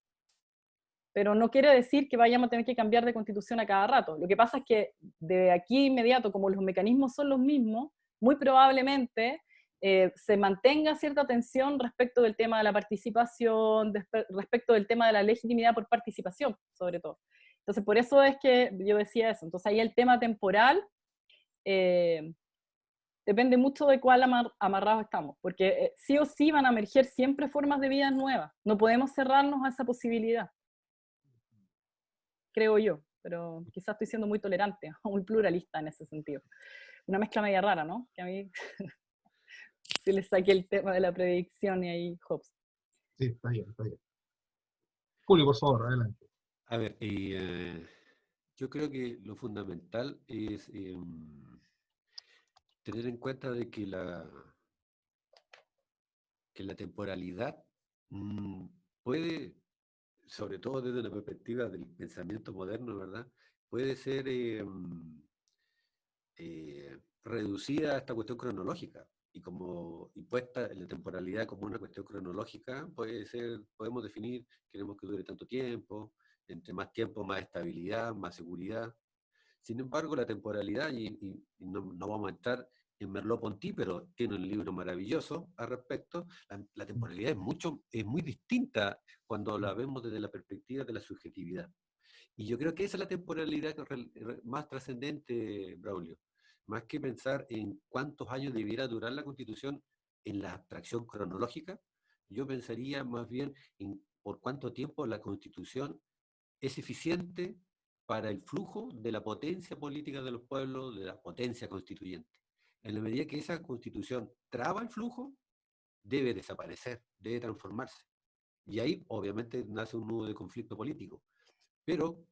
E: Pero no quiere decir que vayamos a tener que cambiar de Constitución a cada rato. Lo que pasa es que de aquí inmediato, como los mecanismos son los mismos, muy probablemente se mantenga cierta tensión respecto del tema de la participación, respecto del tema de la legitimidad por participación, sobre todo. Entonces, por eso es que yo decía eso. Entonces, ahí el tema temporal depende mucho de cuál amarrados estamos, porque sí o sí van a emerger siempre formas de vida nuevas. No podemos cerrarnos a esa posibilidad, creo yo, pero quizás estoy siendo muy tolerante o muy pluralista en ese sentido. Una mezcla media rara, ¿no? Que a mí sí le saqué el tema de la predicción y ahí Hobbes.
B: Sí, está bien, está bien. Julio, por favor, adelante.
D: A ver, yo creo que lo fundamental es tener en cuenta de que la temporalidad puede, sobre todo desde la perspectiva del pensamiento moderno, ¿verdad? Puede ser reducida a esta cuestión cronológica. Y puesta en la temporalidad como una cuestión cronológica, podemos definir, queremos que dure tanto tiempo, entre más tiempo, más estabilidad, más seguridad. Sin embargo, la temporalidad, y no vamos a entrar en Merleau-Ponty, pero tiene un libro maravilloso al respecto, la temporalidad es muy distinta cuando la vemos desde la perspectiva de la subjetividad. Y yo creo que esa es la temporalidad más trascendente, Braulio. Más que pensar en cuántos años debiera durar la Constitución en la abstracción cronológica, yo pensaría más bien en por cuánto tiempo la Constitución es eficiente para el flujo de la potencia política de los pueblos, de la potencia constituyente. En la medida que esa Constitución traba el flujo, debe desaparecer, debe transformarse. Y ahí, obviamente, nace un nudo de conflicto político. Pero,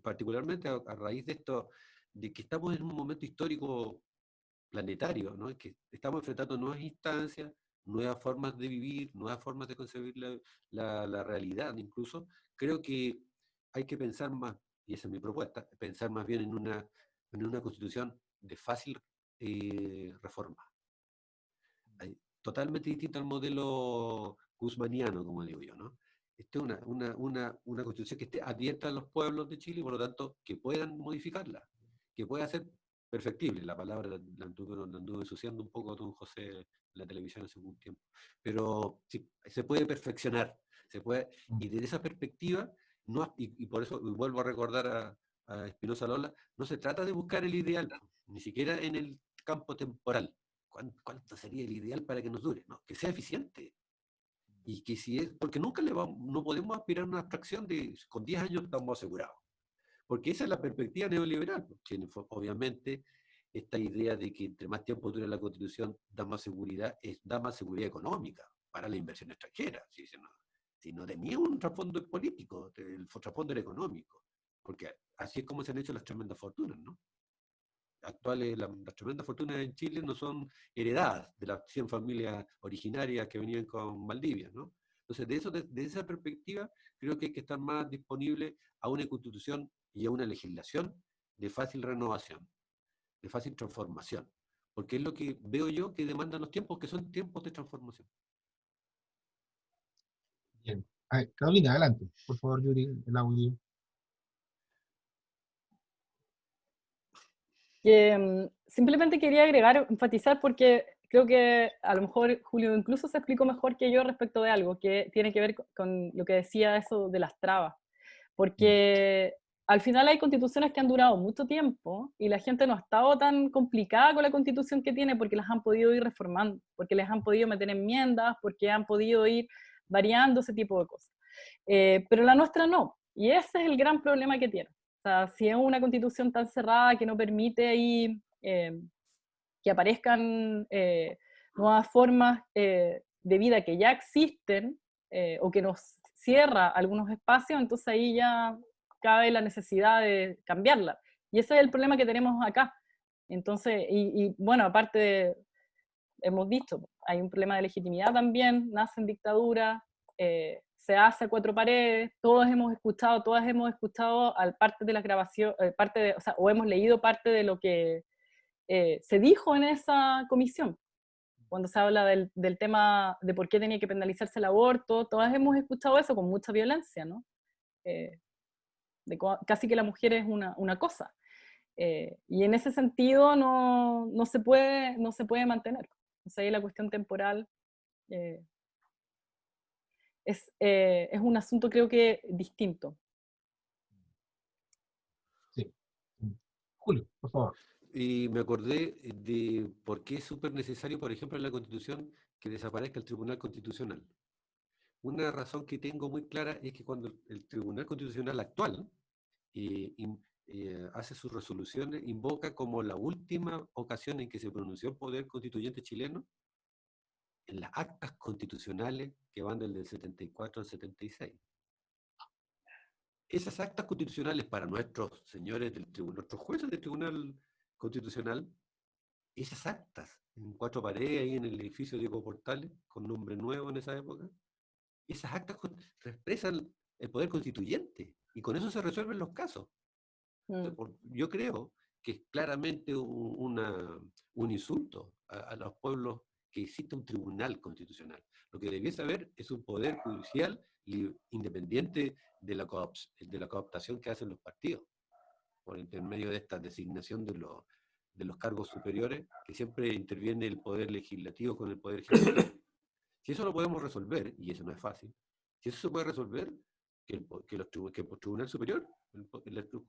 D: particularmente a raíz de esto, de que estamos en un momento histórico planetario, ¿no? Que estamos enfrentando nuevas instancias, nuevas formas de vivir, nuevas formas de concebir la realidad incluso, creo que hay que pensar más, y esa es mi propuesta, pensar más bien en una constitución de fácil reforma. Totalmente distinto al modelo guzmaniano, como digo yo, ¿no? Esta es una constitución que esté abierta a los pueblos de Chile y por lo tanto que puedan modificarla, que pueda ser perfectible. La palabra la anduve ensuciando un poco a don José en la televisión hace un tiempo. Pero sí, se puede perfeccionar, y desde esa perspectiva, y por eso vuelvo a recordar a Espinosa Lola, no se trata de buscar el ideal, ni siquiera en el campo temporal. ¿Cuánto sería el ideal para que nos dure? No, que sea eficiente. Y que porque nunca no podemos aspirar a una abstracción de con 10 años estamos asegurados. Porque esa es la perspectiva neoliberal. Obviamente, esta idea de que entre más tiempo dure la Constitución da más seguridad económica para la inversión extranjera. Si no tenía un trasfondo político, el trasfondo era económico. Porque así es como se han hecho las tremendas fortunas, ¿no? Actuales, las tremendas fortunas en Chile no son heredadas de las 100 familias originarias que venían con Valdivia, ¿no? Entonces, de esa perspectiva, creo que hay que estar más disponible a una constitución y a una legislación de fácil renovación, de fácil transformación, porque es lo que veo yo que demandan los tiempos, que son tiempos de transformación.
B: Bien. Carolina, adelante. Por favor, Yuri, el audio.
E: Simplemente quería agregar, enfatizar, porque creo que a lo mejor Julio incluso se explicó mejor que yo respecto de algo que tiene que ver con lo que decía eso de las trabas, porque al final hay constituciones que han durado mucho tiempo y la gente no ha estado tan complicada con la constitución que tiene porque las han podido ir reformando, porque les han podido meter enmiendas, porque han podido ir variando ese tipo de cosas. Pero la nuestra no, y ese es el gran problema que tiene. O sea, si es una constitución tan cerrada que no permite ahí que aparezcan nuevas formas de vida que ya existen o que nos cierra algunos espacios, entonces ahí ya cabe la necesidad de cambiarla. Y ese es el problema que tenemos acá. Entonces, y bueno, aparte hemos dicho, hay un problema de legitimidad también, nace en dictadura, se hace a cuatro paredes, todas hemos escuchado parte de la grabación, o hemos leído parte de lo que se dijo en esa comisión. Cuando se habla del tema de por qué tenía que penalizarse el aborto, todas hemos escuchado eso con mucha violencia, ¿no? Casi que la mujer es una cosa. Y en ese sentido no se puede mantener. O sea, ahí la cuestión temporal es un asunto, creo que distinto.
B: Sí. Julio, por favor.
D: Y me acordé de por qué es súper necesario, por ejemplo, en la Constitución, que desaparezca el Tribunal Constitucional. Una razón que tengo muy clara es que cuando el Tribunal Constitucional actual hace sus resoluciones, invoca como la última ocasión en que se pronunció el poder constituyente chileno en las actas constitucionales que van desde el 74 al 76. Esas actas constitucionales para nuestros señores del tribunal, nuestros jueces del Tribunal Constitucional, esas actas en cuatro paredes ahí en el edificio Diego Portales, con nombre nuevo en esa época, esas actas expresan el poder constituyente y con eso se resuelven los casos. Yo creo que es claramente un insulto a los pueblos que exista un tribunal constitucional. Lo que debiese haber es un poder judicial independiente de la cooptación que hacen los partidos, por intermedio de esta designación de los cargos superiores, que siempre interviene el poder legislativo con el poder ejecutivo. Si eso lo podemos resolver, y eso no es fácil, si eso se puede resolver, que el Tribunal Superior,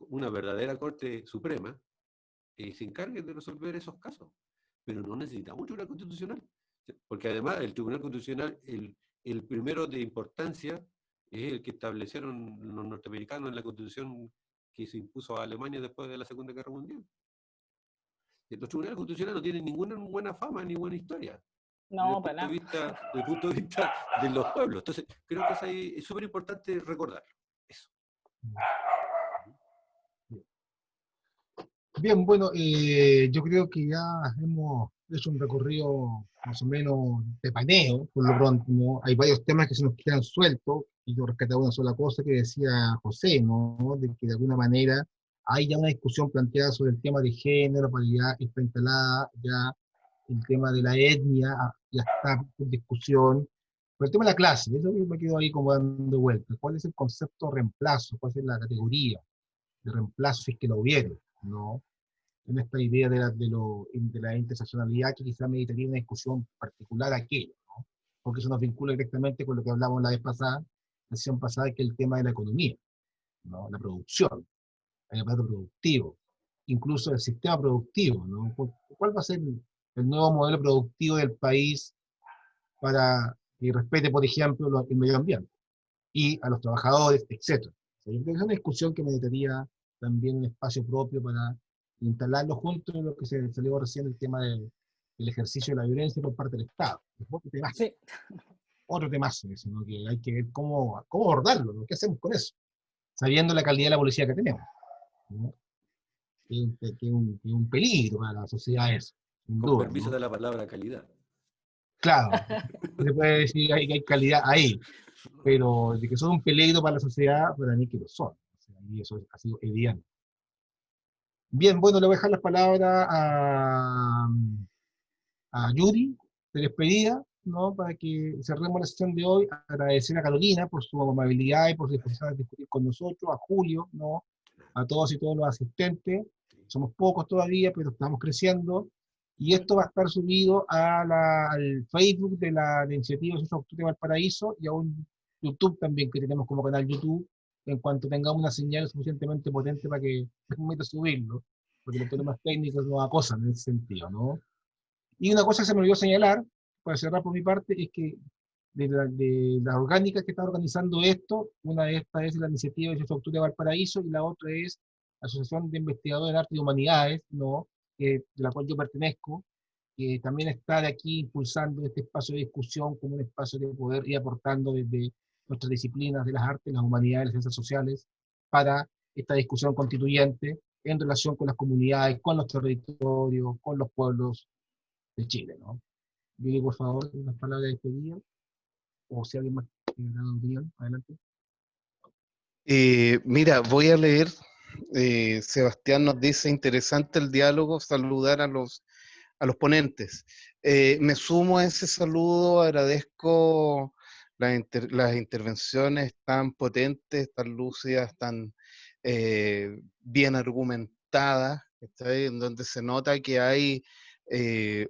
D: una verdadera Corte Suprema, se encargue de resolver esos casos. Pero no necesitamos un Tribunal Constitucional, porque además el Tribunal Constitucional, el primero de importancia, es el que establecieron los norteamericanos en la Constitución que se impuso a Alemania después de la Segunda Guerra Mundial. Los tribunales constitucionales no tienen ninguna buena fama ni buena historia.
E: No,
D: desde el punto de vista de los pueblos. Entonces, creo que es súper importante recordarlo. Eso.
B: Bien, bueno, yo creo que ya hemos hecho un recorrido más o menos de paneo, por lo pronto, ¿no? Hay varios temas que se nos quedan sueltos, y yo rescataba una sola cosa que decía José, ¿no? De que de alguna manera hay ya una discusión planteada sobre el tema de género, pues ya está instalada, ya el tema de la etnia ya está en discusión, pero el tema de la clase, eso me quedó ahí como dando vueltas. ¿Cuál es el concepto de reemplazo? ¿Cuál es la categoría de reemplazo si es que lo hubiera, ¿no? En esta idea de la interseccionalidad que quizás meditaría una discusión particular aquello, ¿no? Porque eso nos vincula directamente con lo que hablamos la vez pasada, la sesión pasada, que es el tema de la economía, ¿no? La producción, el aparato productivo, incluso el sistema productivo, ¿no? ¿Cuál va a ser el nuevo modelo productivo del país para que respete, por ejemplo, el medio ambiente y a los trabajadores, etcétera? O sea, yo creo que es una discusión que meditaría también un espacio propio para instalarlo junto con lo que se salió recién, el tema del ejercicio de la violencia por parte del Estado. Es otro temazo. Sí. Otro temazo, ¿no? Que hay que ver cómo abordarlo, ¿no? ¿Qué hacemos con eso? Sabiendo la calidad de la policía que tenemos, ¿no? Que es un peligro para la sociedad eso.
D: Con duda, permiso, ¿no? De la palabra calidad.
B: Claro, se puede decir que hay calidad ahí, pero de que son un peligro para la sociedad, para mí que lo son. O sea, y eso ha sido evidente. Bien, bueno, le voy a dejar las palabras a Yuri de despedida, ¿no? Para que cerremos la sesión de hoy. Agradecer a Carolina por su amabilidad y por su disposición a discutir con nosotros, a Julio, ¿no? A todos y todos los asistentes. Somos pocos todavía, pero estamos creciendo. Y esto va a estar subido al Facebook de la iniciativa Social Octubre de Valparaíso y a un YouTube también, que tenemos como canal YouTube, en cuanto tengamos una señal suficientemente potente para que permita subirlo, porque los temas técnicos nos acosan en ese sentido, ¿no? Y una cosa que se me olvidó señalar, para cerrar por mi parte, es que de las orgánicas que están organizando esto, una de estas es la iniciativa de Social Octubre de Valparaíso y la otra es la Asociación de Investigadores en Arte y Humanidades, ¿no? De la cual yo pertenezco, que también está de aquí impulsando este espacio de discusión como un espacio de poder ir aportando desde nuestras disciplinas de las artes, las humanidades, las ciencias sociales, para esta discusión constituyente en relación con las comunidades, con los territorios, con los pueblos de Chile, ¿no? Vicky, por favor, unas palabras de despedida, o si alguien más tiene una opinión, adelante.
C: Mira, voy a leer. Sebastián nos dice, interesante el diálogo, saludar a los ponentes. Me sumo a ese saludo, agradezco las intervenciones tan potentes, tan lúcidas, tan bien argumentadas, ¿cachai? En donde se nota que hay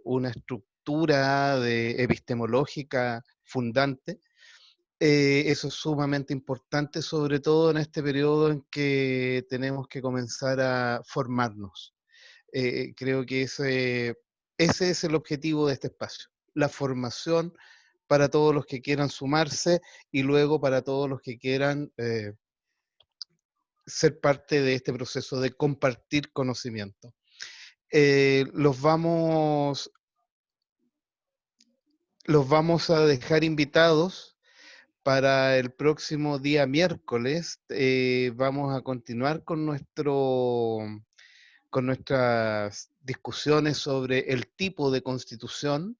C: una estructura epistemológica fundante. Eso es sumamente importante, sobre todo en este periodo en que tenemos que comenzar a formarnos. Creo que ese es el objetivo de este espacio, la formación para todos los que quieran sumarse y luego para todos los que quieran ser parte de este proceso de compartir conocimiento. Los vamos a dejar invitados para el próximo día miércoles. Vamos a continuar con nuestras discusiones sobre el tipo de constitución.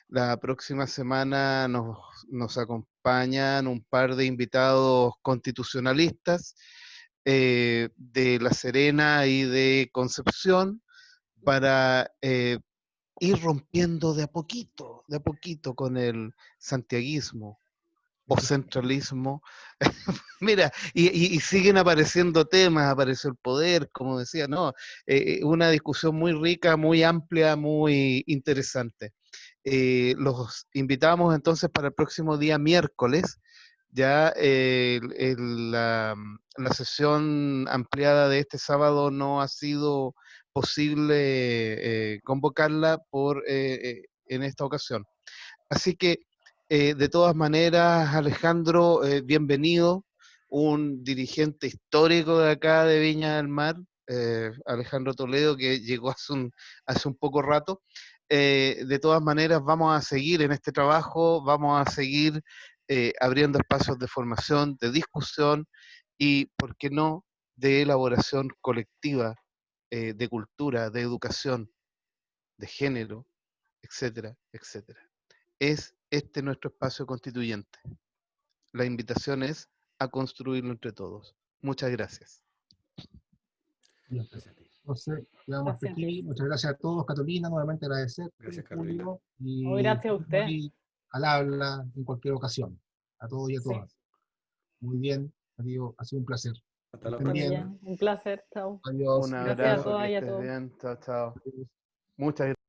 C: La próxima semana nos acompañan un par de invitados constitucionalistas de La Serena y de Concepción para ir rompiendo de a poquito con el santiaguismo o centralismo. Mira, y siguen apareciendo temas, apareció el poder, como decía, ¿no? Una discusión muy rica, muy amplia, muy interesante. Los invitamos entonces para el próximo día miércoles. Ya la sesión ampliada de este sábado no ha sido posible convocarla en esta ocasión. Así que, de todas maneras, Alejandro, bienvenido, un dirigente histórico de acá de Viña del Mar, Alejandro Toledo, que llegó hace un poco rato. De todas maneras, vamos a seguir en este trabajo, vamos a seguir abriendo espacios de formación, de discusión y, ¿por qué no?, de elaboración colectiva, de cultura, de educación, de género, etcétera, etcétera. Es este nuestro espacio constituyente. La invitación es a construirlo entre todos. Muchas gracias.
B: Bien.
D: Gracias a ti.
B: Entonces, quedamos hasta
E: Gracias.
B: aquí. Muchas gracias a todos, Catalina, nuevamente agradecer
D: Gracias,
B: Julio,
D: Carolina.
B: y
E: Oh, gracias a usted.
B: estoy al habla en cualquier ocasión. A todos y a
E: Sí.
B: todas. Muy bien, adiós, ha sido un placer.
D: Hasta la
B: Estén bien.
D: próxima.
E: También, un placer, chao.
B: Adiós.
C: Un
E: Gracias a
C: abrazo,
E: todas
C: que
E: y a
C: estés
E: todos.
C: bien. Chao, chao.
B: Adiós.
C: Muchas gracias.